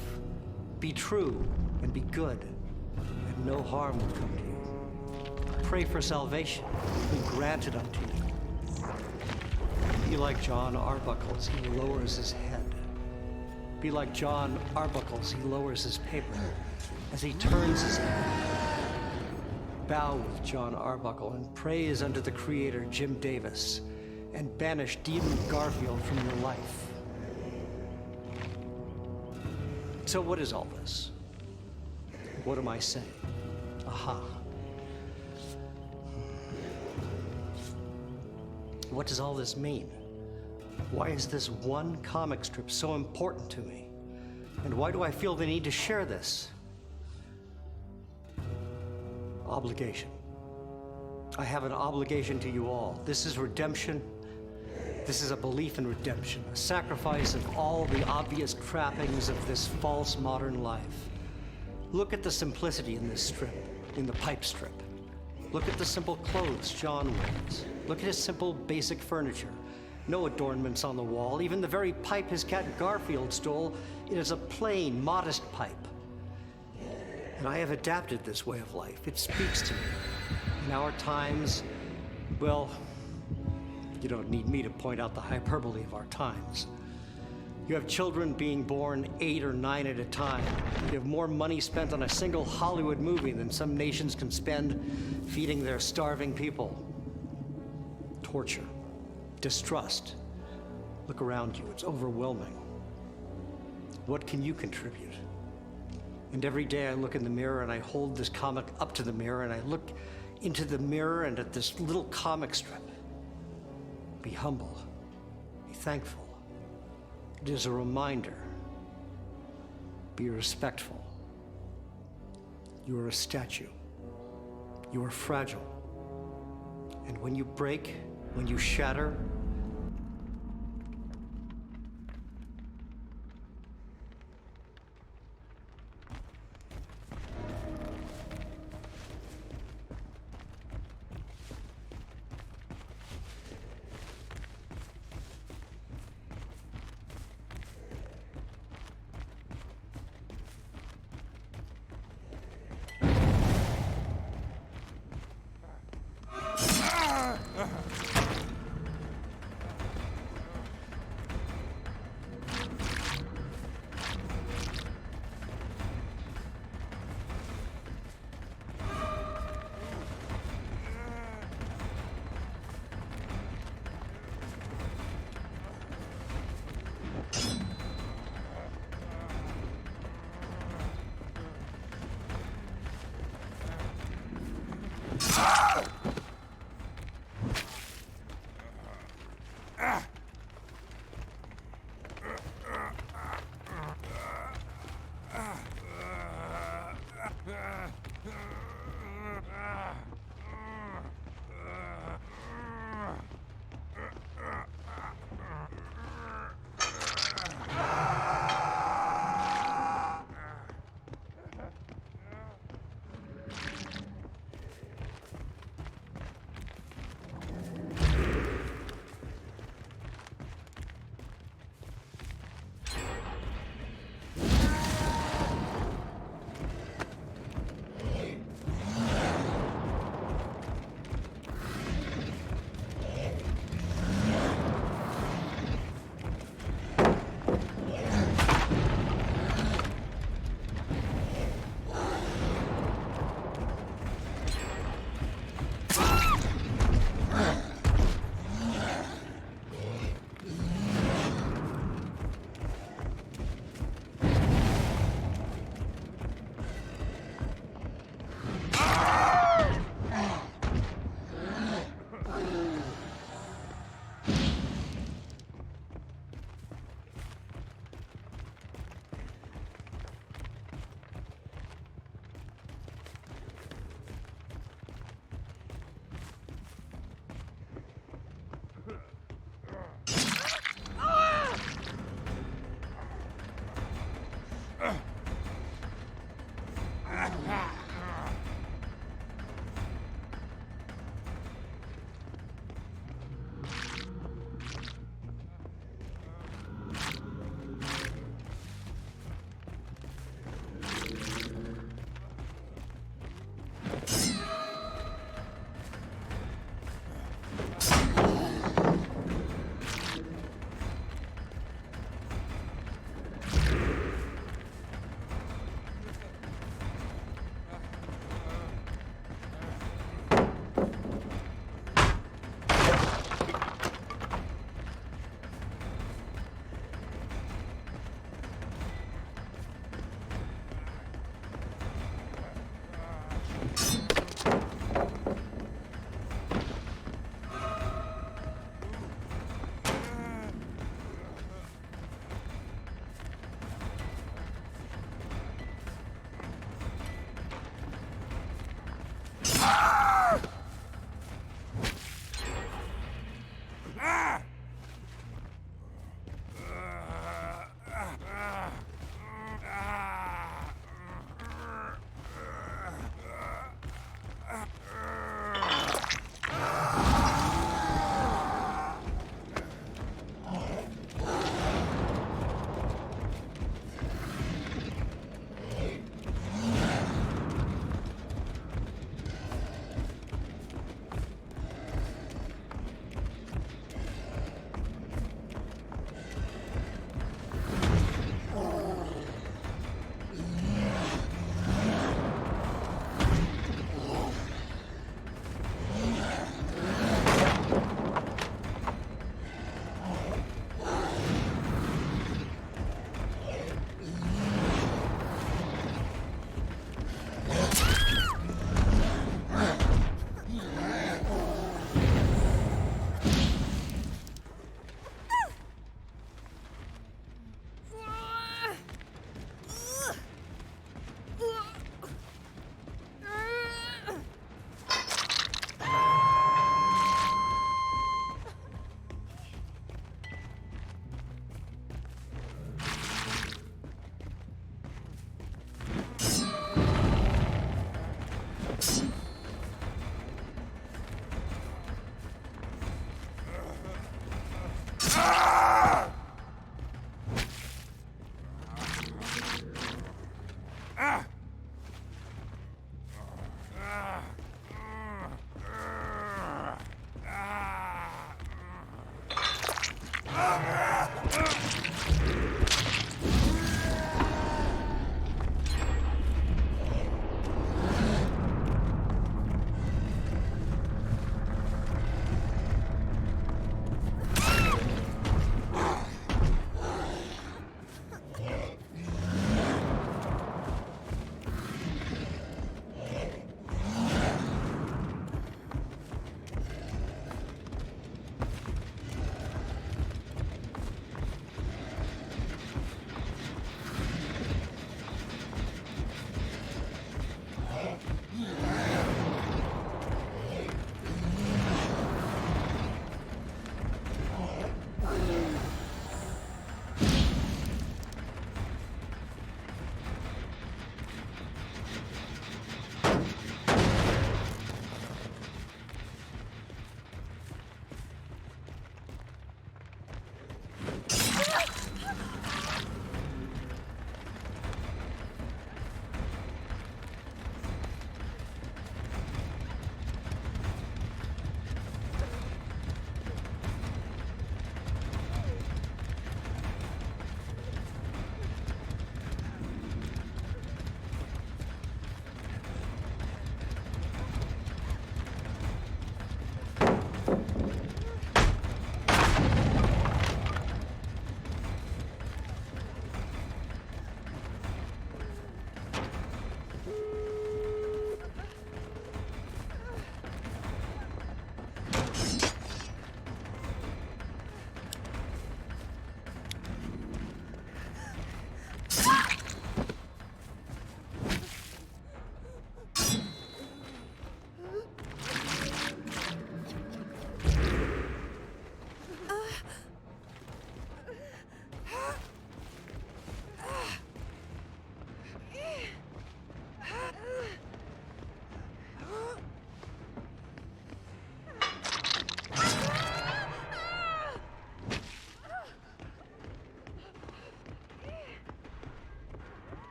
Be true and be good, and no harm will come to you. Pray for salvation, be granted unto you. Be like John Arbuckle as he lowers his head. Be like John Arbuckle as he lowers his paper, as he turns his head. Bow with John Arbuckle and praise unto the creator, Jim Davis, and banish demon Garfield from your life. So what is all this? What am I saying? Aha. What does all this mean? Why is this one comic strip so important to me? And why do I feel the need to share this? Obligation. I have an obligation to you all. This is redemption. This is a belief in redemption, a sacrifice of all the obvious trappings of this false modern life. Look at the simplicity in this strip, in the pipe strip. Look at the simple clothes John wears. Look at his simple, basic furniture. No adornments on the wall. Even the very pipe his cat Garfield stole, it is a plain, modest pipe. And I have adapted this way of life. It speaks to me. In our times, well, you don't need me to point out the hyperbole of our times. You have children being born 8 or 9 at a time. You have more money spent on a single Hollywood movie than some nations can spend feeding their starving people. Torture, distrust, Look around you, it's overwhelming. What can you contribute? And every day I look in the mirror and I hold this comic up to the mirror and I look into the mirror and at this little comic strip. Be humble. Be thankful. It is a reminder. Be respectful. You are a statue. You are fragile. And when you break, when you shatter,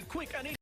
Quick, I need.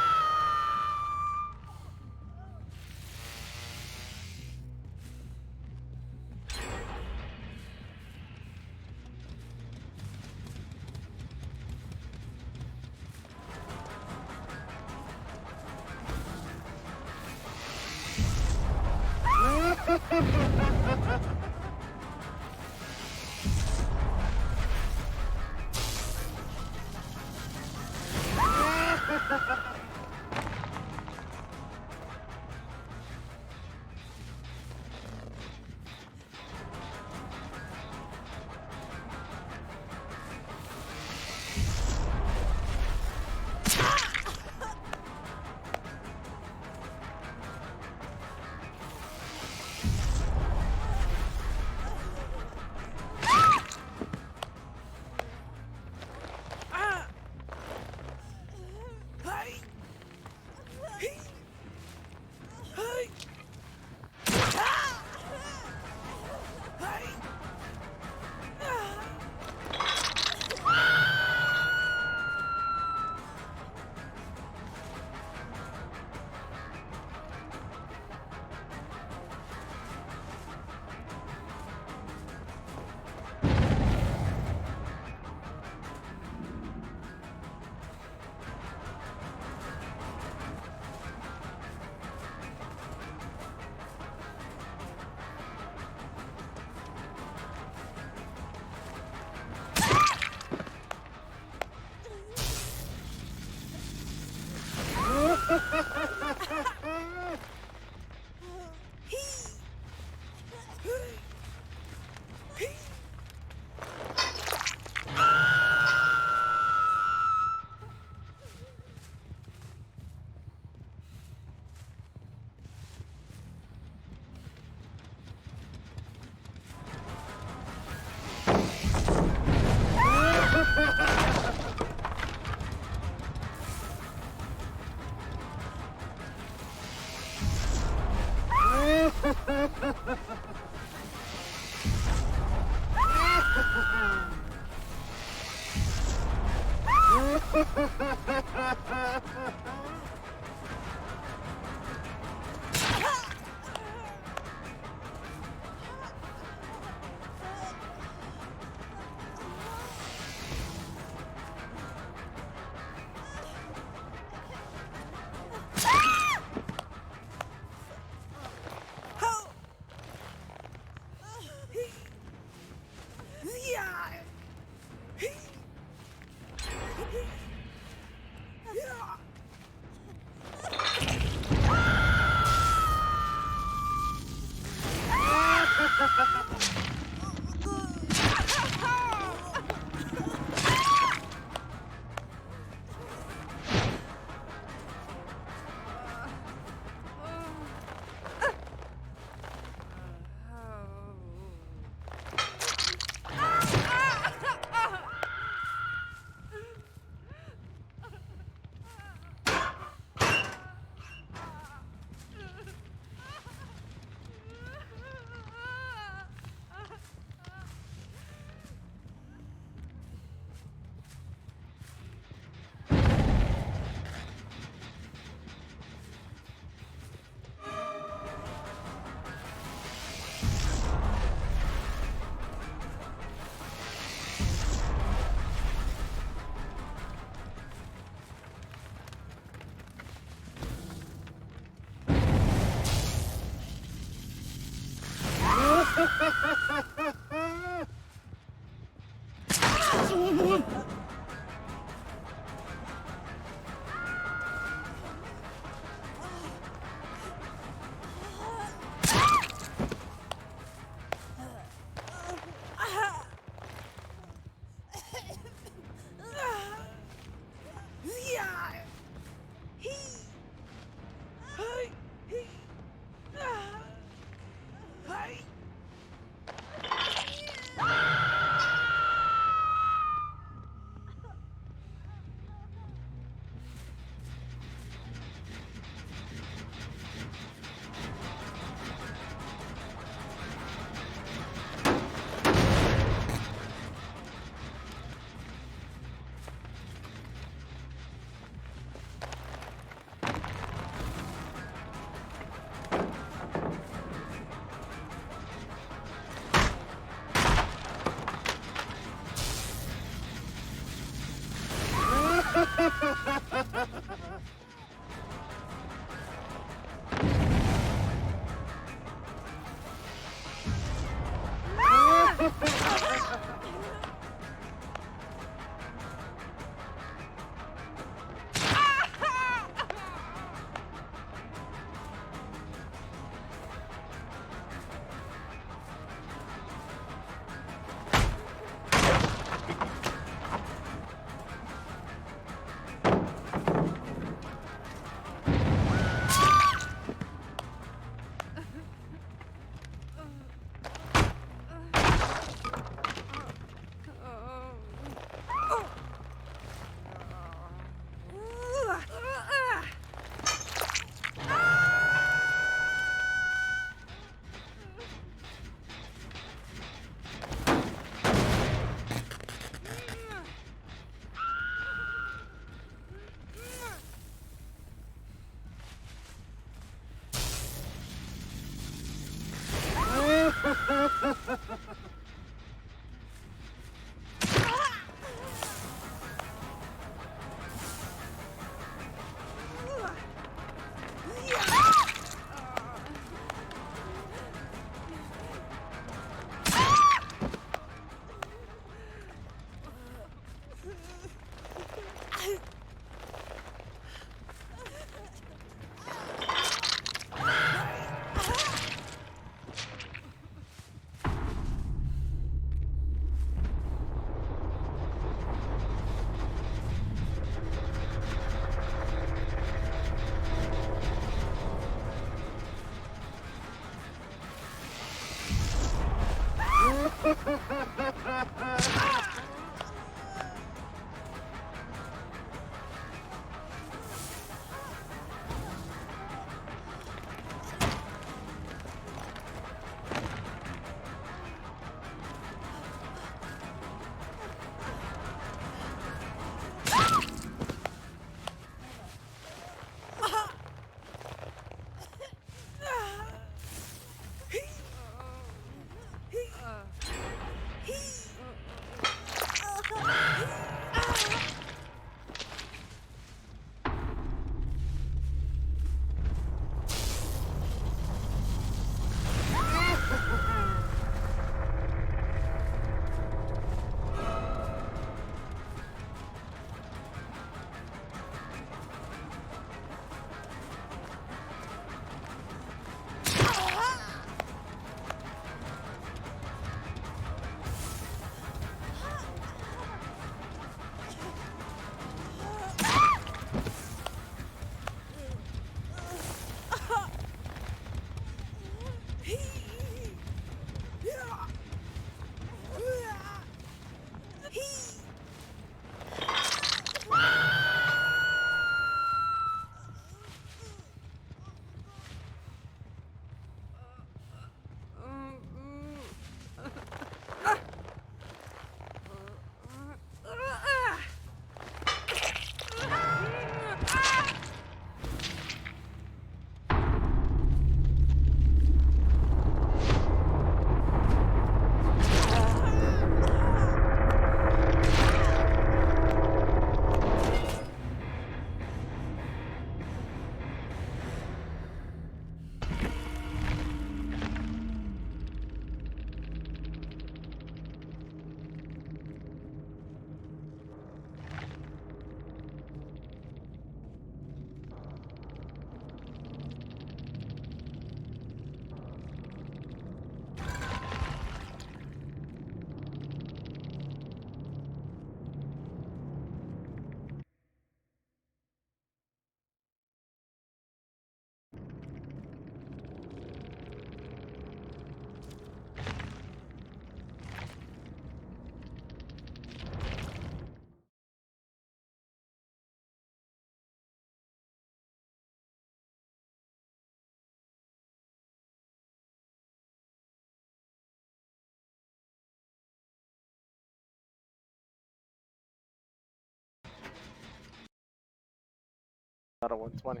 Out of 120.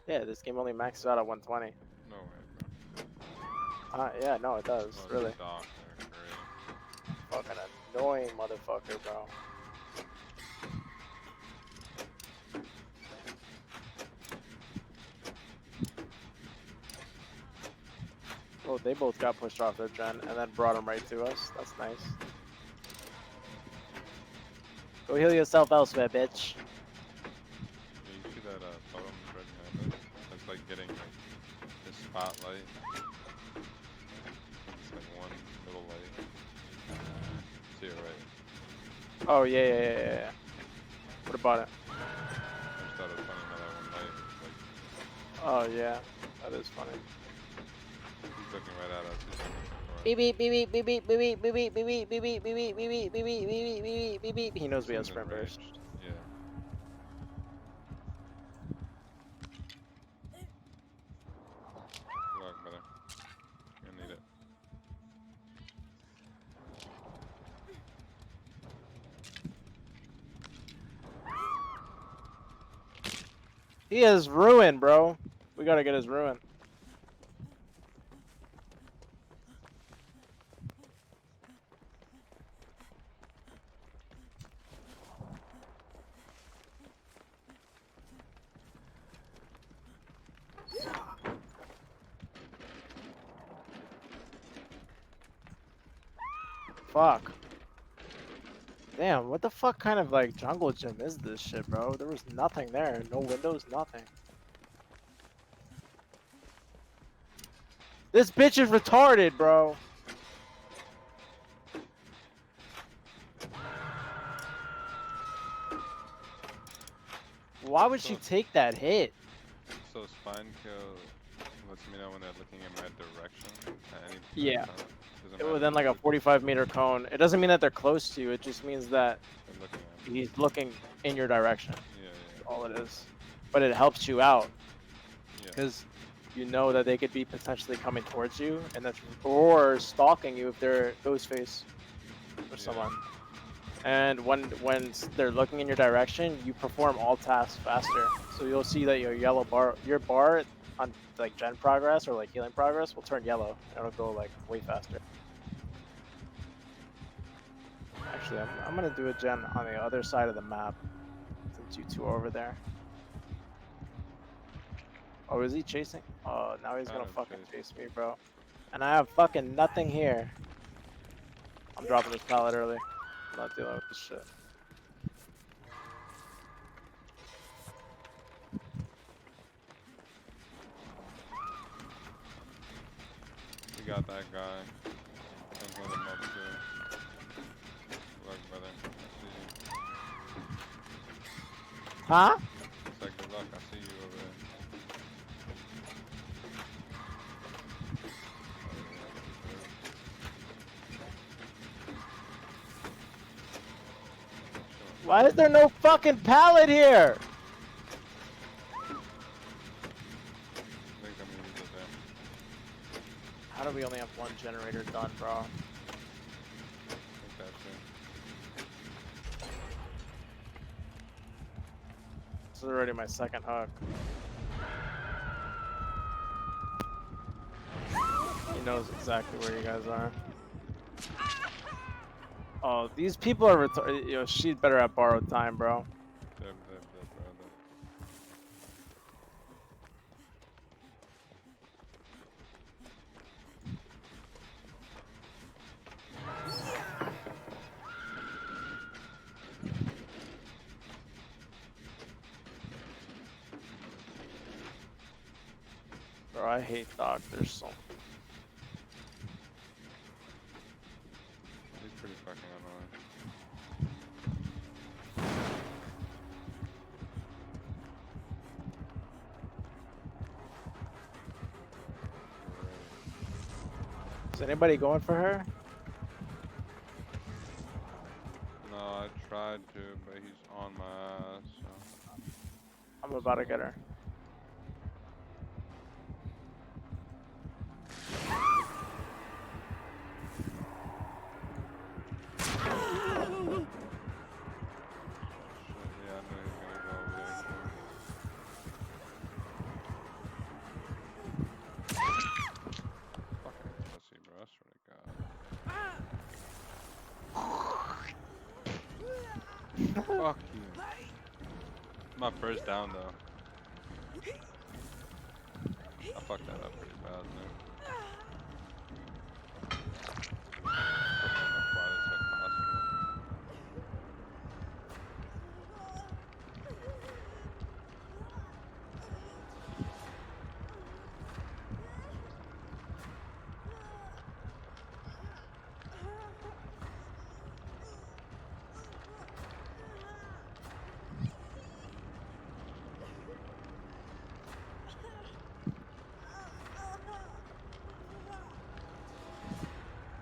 Yeah, this game only maxes out at 120. No way, bro. Yeah, no, it does. Oh, Really. stock there, great. Fucking annoying motherfucker, bro. they both got pushed off their gen and then brought them right to us. That's nice. Go heal yourself elsewhere, bitch. Yeah, you see that totem right behind us? It's like getting like the spotlight. It's like one little light. See it right? Oh yeah. What about it? I just thought it was funny how that one light was like Oh yeah, that is funny. he's looking right at us. He's looking for us. Beep beep beep beep beep beep beep beep beep beep beep beep beep beep beep beep beep beep beep beep. He knows we have He's sprint burst. enraged. Yeah. Good luck, brother. You're gonna need it. He has ruin, bro. We gotta get his ruin. Fuck. Damn, what the fuck kind of like jungle gym is this shit, bro? There was nothing there. No windows, nothing. This bitch is retarded, bro. Why would she take that hit? So spine kill lets me know when they're looking in my direction at any Yeah. time. Doesn't Within matter like a 45-meter cone. It doesn't mean that they're close to you. It just means that if they're looking at me. he's looking in your direction. Yeah. All it is. But it helps you out Yeah. because you know that they could be potentially coming towards you, and that's or stalking you if they're Ghostface or someone. And when they're looking in your direction, you perform all tasks faster. So you'll see that your bar on like gen progress or like healing progress will turn yellow. And it'll go like way faster. Actually, I'm gonna do a gen on the other side of the map since you two are over there. Oh, is he chasing? Oh, now he's gonna fucking chase me, bro. And I have fucking nothing here. I'm dropping this pallet early. I'm not dealing with this shit. We got that guy. I'm going him up too. Good luck, brother. I see you. Huh? It's like good luck. I see you over there. Why is there no fucking pallet here? I think I'm gonna use it there. How do we only have one generator done, bro? I think that's it. This is already my second hook. He knows exactly where you guys are. Oh, these people are retarded. Yo, she's better at borrowed time, bro. Brother. Bro, I hate doctors so. He's pretty fucking annoying. Is anybody going for her? No, I tried to, but he's on my ass. So. I'm about to get her. Yeah, I knew he was gonna go over there. Fucking pussy, bro. I swear to God. Fuck you. My first down, though. I fucked that up pretty bad, man. don't know why this is possible.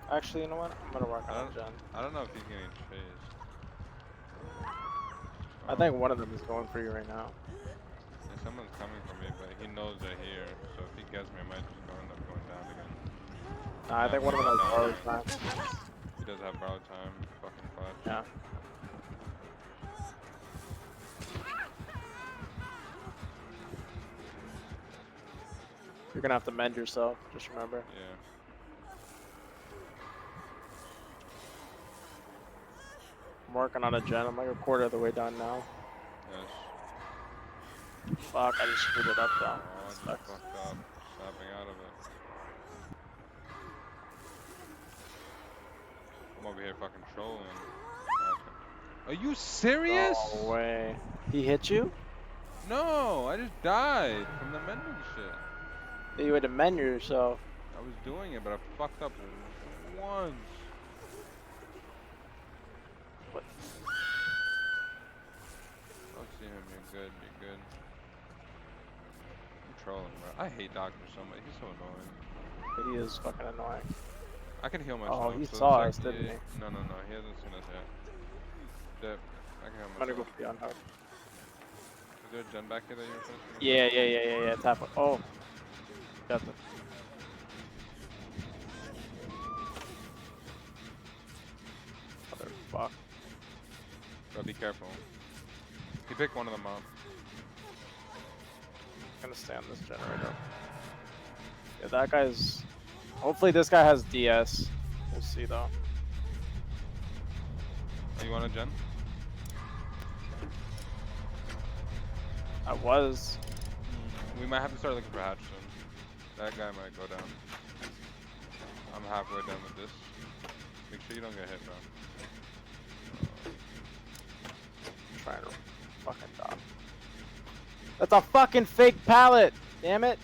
Actually, you know what? I'm gonna work on Jen. I don't know if he's getting chased. I think one of them is going for you right now. Yeah, someone's coming for me, but he knows they're here. So if he gets me, I might just end up going down again. Nah, I think one of them has borrowed time. He does have borrowed time. Fucking clutch. Yeah. You're gonna have to mend yourself, just remember. Yeah. I'm working on a gen. I'm like a quarter of the way done now. Yes. Fuck, I just screwed it up though. Oh, I just fucked up. Snapping out of it. I'm over here fucking trolling. Are you serious? No way. He hit you? No, I just died from the mending shit. You had to mend yourself. I was doing it, but I fucked up once. What? Don't see him. You're good. You're good. I'm trolling, bro. I hate Doctor so much. He's so annoying. He is fucking annoying. I can heal myself. Oh, he so saw it's us, like, didn't he? No, no, no. He hasn't seen us yet. Dip. I can heal I'm gonna go myself. for the unhook. Is there a gen back here that you're finishing? Yeah. Tap it. Oh. Got the. Motherfuck. Bro, be careful. He picked one of them up. I'm gonna stay on this generator. Yeah, that guy's. Hopefully, this guy has DS. We'll see though. Oh, you want a gen? I was. We might have to start looking for hatch soon. That guy might go down. I'm halfway done with this. Make sure you don't get hit, bro. I'm trying to fucking dodge. That's a fucking fake pallet! Damn it!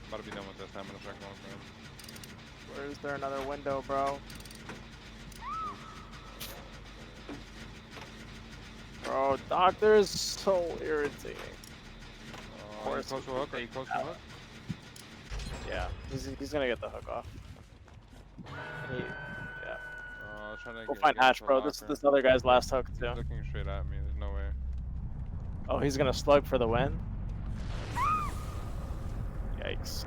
About to be done with this. I'm gonna start going for him. Where is there another window, bro? Bro, doctor is so irritating. Are you close to a hook? Are you close to a hook? Yeah, he's gonna get the hook off. Yeah. Trying to We'll find Hatch, bro. This other guy's last hook too. He's looking straight at me. There's no way. Oh, he's gonna slug for the win. Yikes.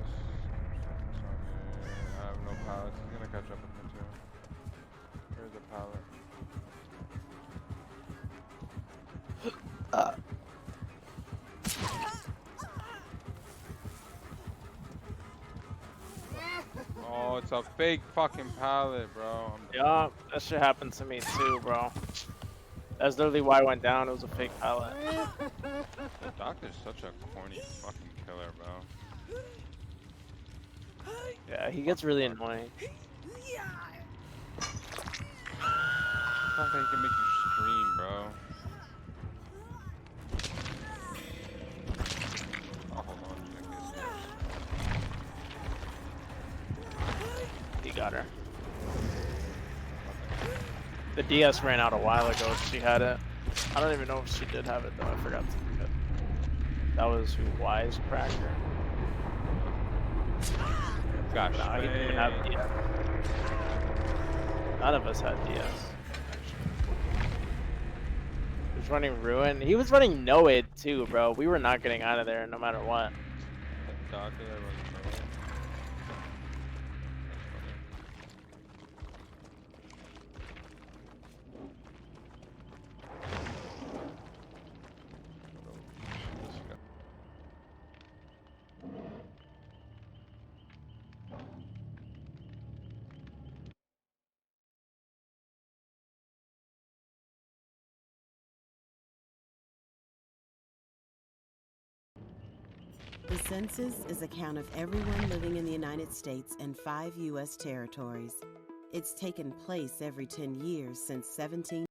I have no pallets. He's gonna catch up with me too. Where's the pallet? Oh, it's a fake fucking pallet, bro. Yeah, that shit happened to me too, bro. That's literally why I went down. It was a fake pallet. The doctor's such a corny fucking killer, bro. Yeah, he gets really annoying. I don't think he can make you scream, bro. Oh, hold on. He got her. The DS ran out a while ago. She had it. I don't even know if she did have it though. I forgot to do it. That was who Wisecracker. Gosh, no, he didn't even have DS. None of us had DS. He was running Ruin. He was running Noid too, bro. We were not getting out of there no matter what. The doctor that runs Noid. The census is a count of everyone living in the United States and 5 U.S. territories. It's taken place every 10 years since 17.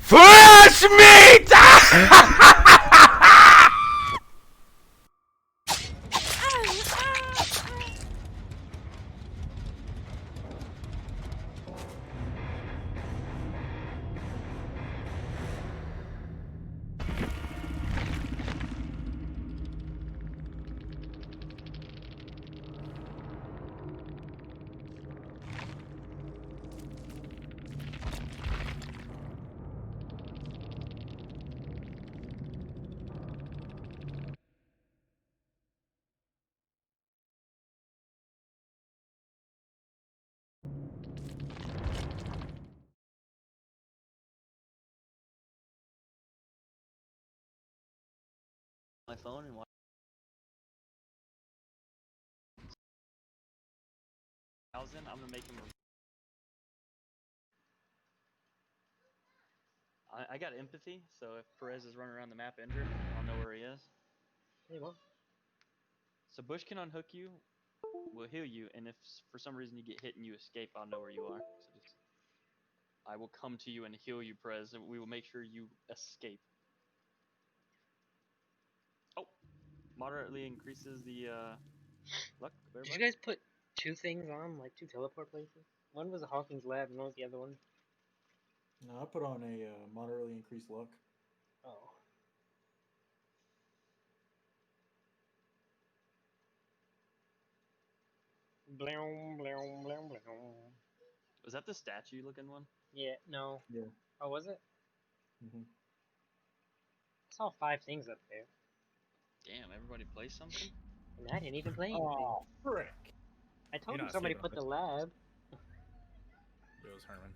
Flesh meat! My phone and watch. I'm gonna make him. I got empathy, so if Perez is running around the map injured, I'll know where he is. Hey, well. So Bush can unhook you, will heal you, and if for some reason you get hit and you escape, I'll know where you are. So just, I will come to you and heal you, Perez, and we will make sure you escape. Oh, moderately increases the luck of Did everybody. you guys put two things on, like two teleport places? One was a Hawking's lab, and what was the other one? No, I put on a moderately increased luck. Oh. Bloom, bloom, bloom, bloom. Was that the statue looking one? Yeah, no. Yeah. Oh, was it? Mm-hmm. I saw 5 things up there. Damn, everybody play something? And I didn't even play anything. Oh, frick. I told you somebody put the lab. It was Herman.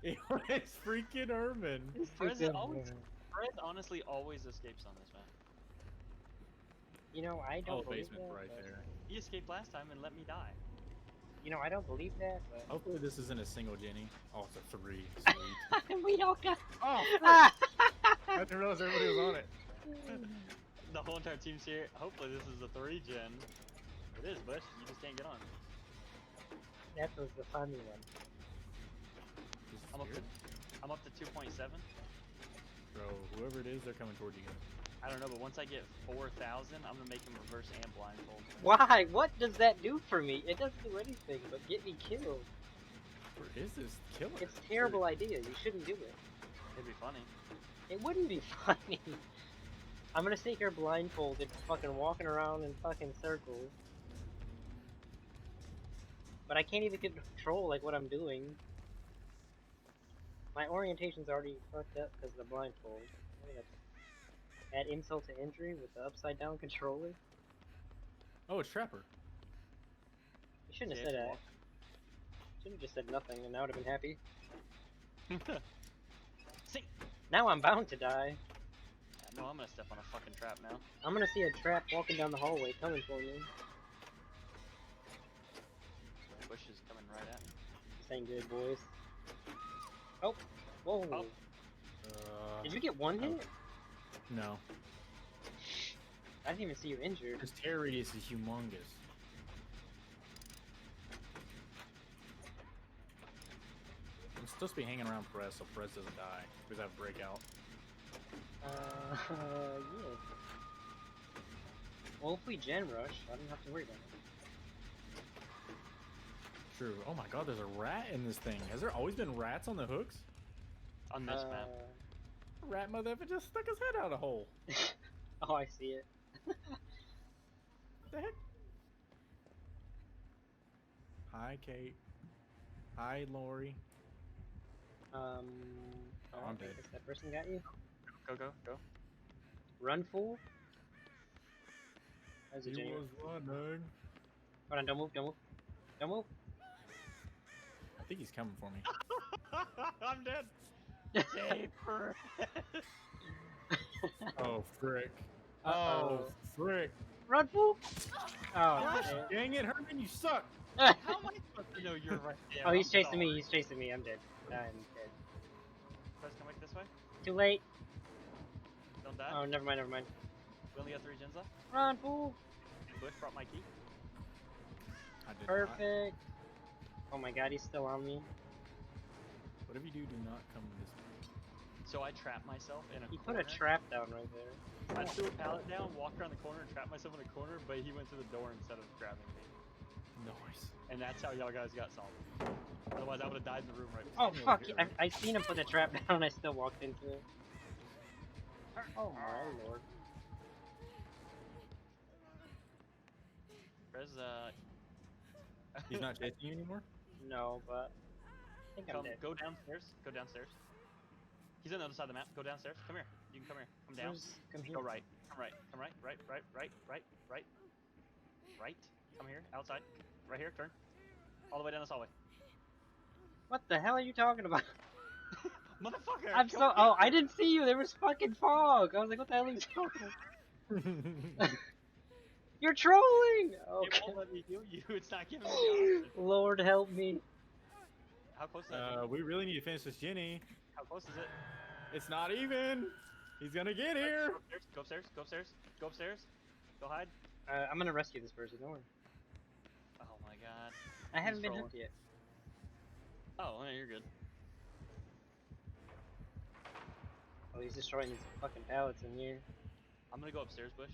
It was freaking Herman. Fred honestly always escapes on this map. You know, I don't believe basement that. right there. He escaped last time and let me die. You know, I don't believe that, but... Hopefully this isn't a single Jenny. Oh, it's a 3. Sweet. we all got... Oh, I didn't realize everybody was on it. The whole entire team's here. Hopefully this is a 3-gen. It is, Bush. You just can't get on. That was the funny one. I'm up to 2.7. Bro, whoever it is, they're coming towards you guys. I don't know, but once I get 4,000, I'm gonna make him reverse and blindfold. Why? What does that do for me? It doesn't do anything but get me killed. Where is this killer? It's a terrible idea. You shouldn't do it. It'd be funny. It wouldn't be funny. I'm gonna sit here blindfolded, fucking walking around in fucking circles. But I can't even control like what I'm doing. My orientation's already fucked up because of the blindfold. Add insult to injury with the upside down controller. Oh, it's Trapper. You shouldn't have said that. Should have just said nothing and I would have been happy. Now I'm bound to die. No, I'm gonna step on a fucking trap now. I'm gonna see a trap walking down the hallway coming for me. Bush is coming right at me. This ain't good, boys. Oh, whoa. Oh. Did you get one hit? No. I didn't even see you injured. His tear radius is humongous. I'm supposed to be hanging around Perez so Perez doesn't die. Because I have breakout. Yeah. Well, if we gen rush, I don't have to worry about it. True. Oh my god, there's a rat in this thing. Has there always been rats on the hooks? On this map. Rat motherfucker just stuck his head out a hole. Oh, I see it. What the heck? Hi, Kate. Hi, Lori. Oh, I'm I dead. guess that person got you. Go, go, go. Run, fool. There's a He Jenny. was running. Hold on, don't move, don't move. Don't move. I think he's coming for me. I'm dead. Safer. Oh, frick. Uh-oh. Oh, frick. Run, fool! Oh, Gosh, shit. dang it, Herman, you suck. How am I supposed to know you're right there? Oh, he's I'm chasing me, sorry. he's chasing me, I'm dead. I'm dead. Press, come back this way. Too late. Don't die. Oh, never mind, never mind. We only got 3 gens left. Run, fool! And Bush brought my key. I did not. Perfect. Oh my god, he's still on me. Whatever you do, do not come this way. So I trapped myself in a He corner. put a trap down right there. I threw a pallet down, walked around the corner, and trapped myself in a corner, but he went to the door instead of grabbing me. Nice. And that's how y'all guys got solved. Otherwise, I would have died in the room right Oh beside me fuck, over here. I seen him put the trap down and I still walked into it. Oh my lord. Prez, He's not chasing you anymore? No, but I think I'm dead. Go downstairs. Go downstairs. He's on the other side of the map. Go downstairs. Come here. You can come here. Come down. Come here. Go right. Come right. Come right. Right. Right. Right. Right. Right. Right. Come here. Outside. Right here. Turn. All the way down this hallway. What the hell are you talking about? Motherfucker! I'm so. Oh, I didn't see you. There was fucking fog. I was like, what the hell are you talking about? You're trolling! It Okay. won't let me heal you. It's not giving me the option. Lord help me. How close is that? We really need to finish this Jenny. How close is it? It's not even. He's gonna get here. Go upstairs. Go upstairs. Go upstairs. Go hide. I'm gonna rescue this person. Don't worry. Oh my god. I haven't been trolling. hooked yet. Oh, no, you're good. Oh, he's destroying these fucking pallets in here. I'm gonna go upstairs, Bush.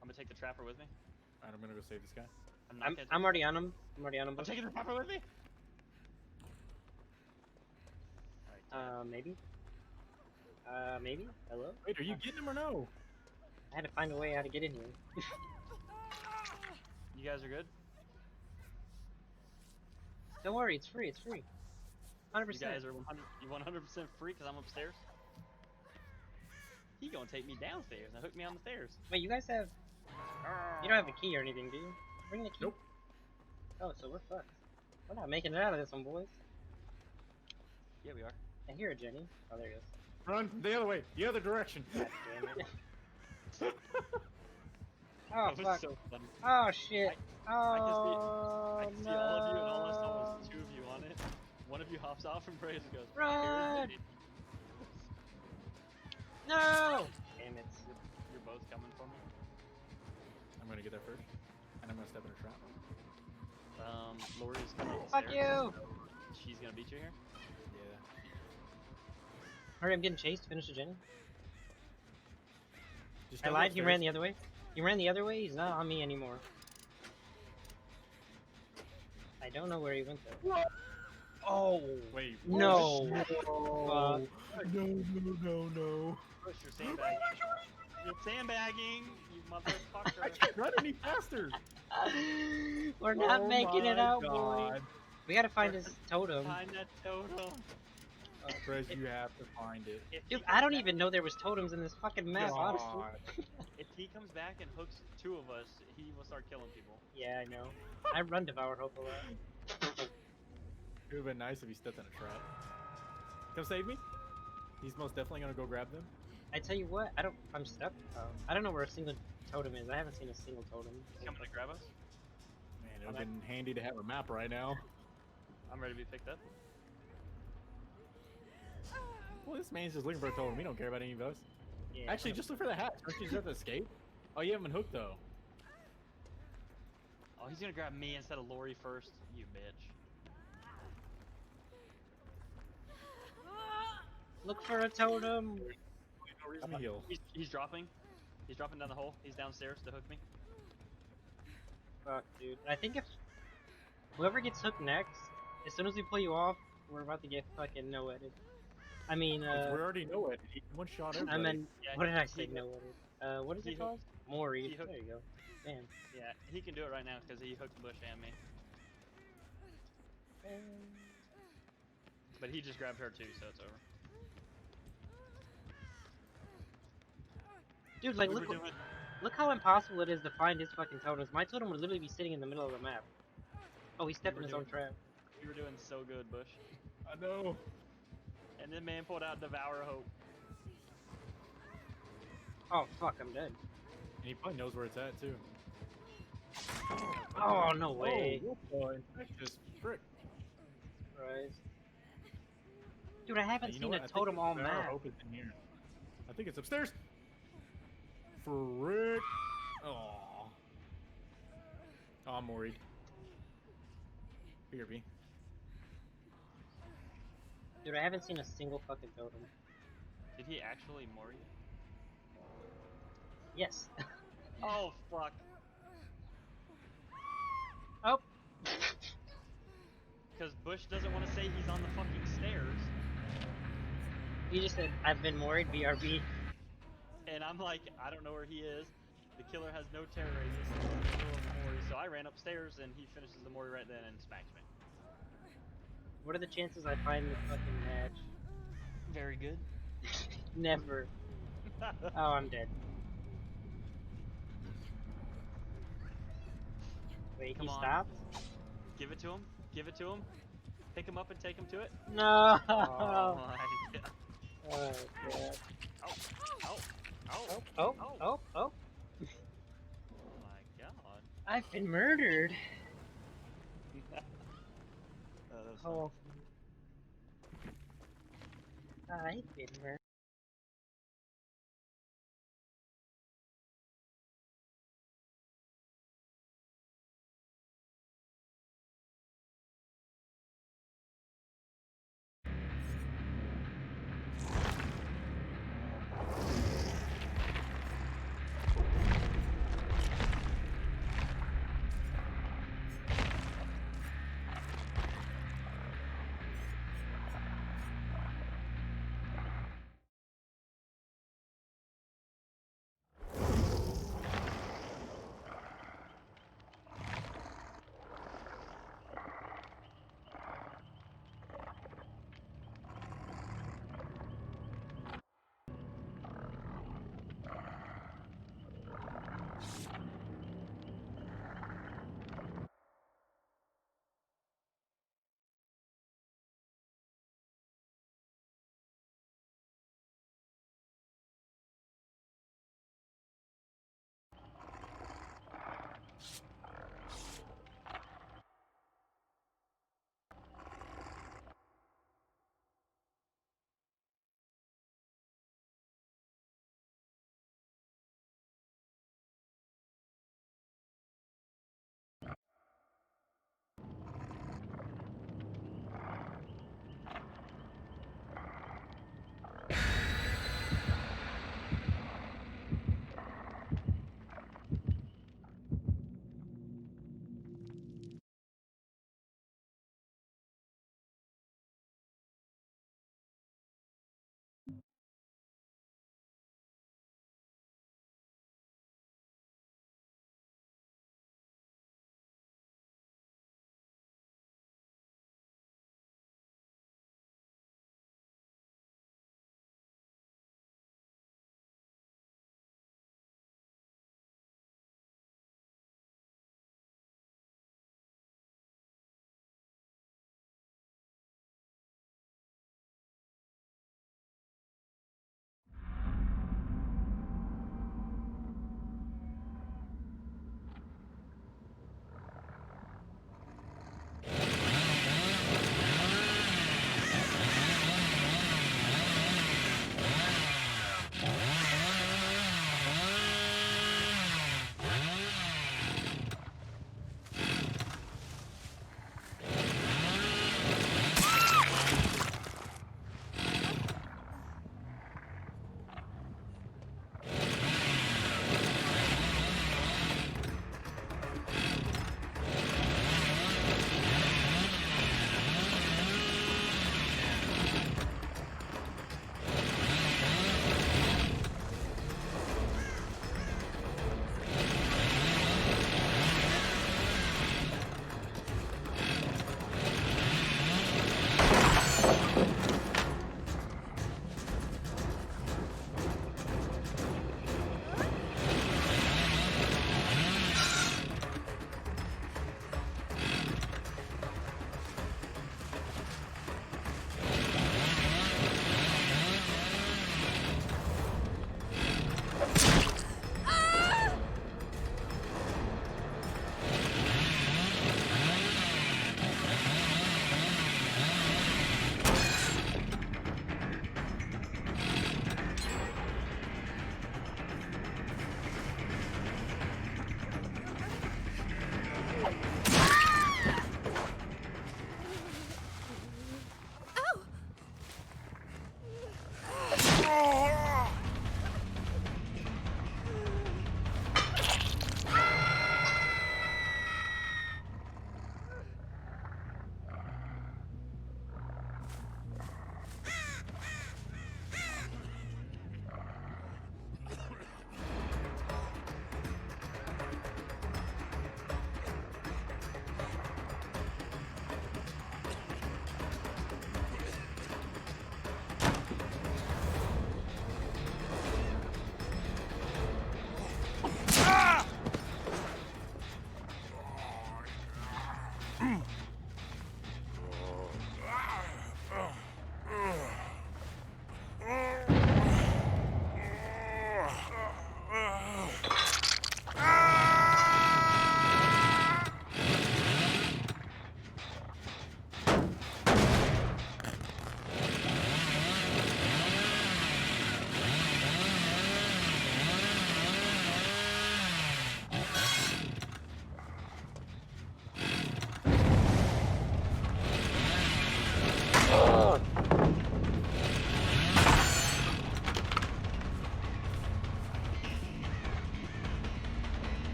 I'm gonna take the trapper with me. Alright, I'm gonna go save this guy. I'm already on him. I'm already on him. I'm taking the trapper with me. Maybe. Maybe. Hello. Wait, are you getting him or no? I had to find a way how to get in here. You guys are good? Don't worry, it's free. It's free. 100%. You guys are 100% free because I'm upstairs. He gonna take me downstairs and hook me on the stairs. Wait, you guys have? You don't have a key or anything, do you? Bring the key. Nope. Oh, so we're fucked. We're not making it out of this one, boys. Yeah, we are. I hear it, Jenny. Oh, there he goes. Run the other way, the other direction. God damn it. Oh, That was fuck. so funny. Oh, shit. I can see all of you, and all I saw Oh, was 2 of you on it. One of you hops off and Braze goes, Run! "Here is it." no! Damn it. You're both coming for me. I'm gonna get there first, and I'm gonna step in a trap. Lori's coming Fuck upstairs, you! so she's gonna beat you here. Yeah. Hurry, I'm getting chased. Finish the Jenny. Just I go lied. He ran upstairs. the other way. He ran the other way. He's not on me anymore. I don't know where he went though. What? Oh Wait. no! No. No. Push, you're sandbagging. You're sandbagging, you motherfucker. I can't run any faster. We're not Oh making it my out, God. boys. We gotta find his totem. Find that totem. Prez, you have to find it. Dude, I don't even know there was totems in this fucking map, honestly. God. If he comes back and hooks 2 of us, he will start killing people. Yeah, I know. I run Devour Hope a lot. It would have been nice if he stepped in a trap. Come save me. He's most definitely gonna go grab them. I tell you what, I'm stuck. I don't know where a single totem is. I haven't seen a single totem. He's coming to grab us. Man, it would have been handy to have a map right now. I'm ready to be picked up. Well, this man's just looking for a totem. We don't care about any of us. Yeah, Actually, just look for the hatch. Don't you just have to escape? Oh, you haven't hooked though. Oh, he's gonna grab me instead of Lori first. You bitch. Look for a totem. No reason to heal. He's dropping. He's dropping down the hole. He's downstairs to hook me. Fuck, dude. I think if whoever gets hooked next, as soon as we pull you off, we're about to get fucking no-edited. I mean, we already know it. He one shot everybody. I mean, Yeah, what did I he- say? No-edited. What is he it called? Maury. he hooked- There you go. Damn. Yeah, he can do it right now because he hooked Bush and me. But he just grabbed her too, so it's over. Dude, like, We look, were doing- look how impossible it is to find his fucking totems. My totem would literally be sitting in the middle of the map. Oh, he stepped in his own trap. We were doing so good, Bush. I know. And then man pulled out Devour Hope. Oh, fuck, I'm dead. And he probably knows where it's at, too. Oh, no way. Oh, what the infectious frick. Right. Dude, I haven't You know seen what? a I think totem all Devour map. Hope is in here. I think it's upstairs. Frick. Oh. Oh, I'm worried. BRB. Dude, I haven't seen a single fucking totem. Did he actually more you? Yes. Oh, fuck. Oh. Because Bush doesn't want to say he's on the fucking stairs. He just said, I've been worried, BRB. And I'm like, I don't know where he is. The killer has no terror radius. He's in the middle of the Mori, so I ran upstairs and he finishes the Mori right then and smacks me. What are the chances I find the fucking match? Very good. Never. Oh, I'm dead. Wait, Come he on. stopped? Give it to him. Give it to him. Pick him up and take him to it. No! Oh my god. Oh, God. Oh, oh, oh, Oh, oh, oh. Oh my god. I've been murdered. That was fun. Oh. I've been murdered.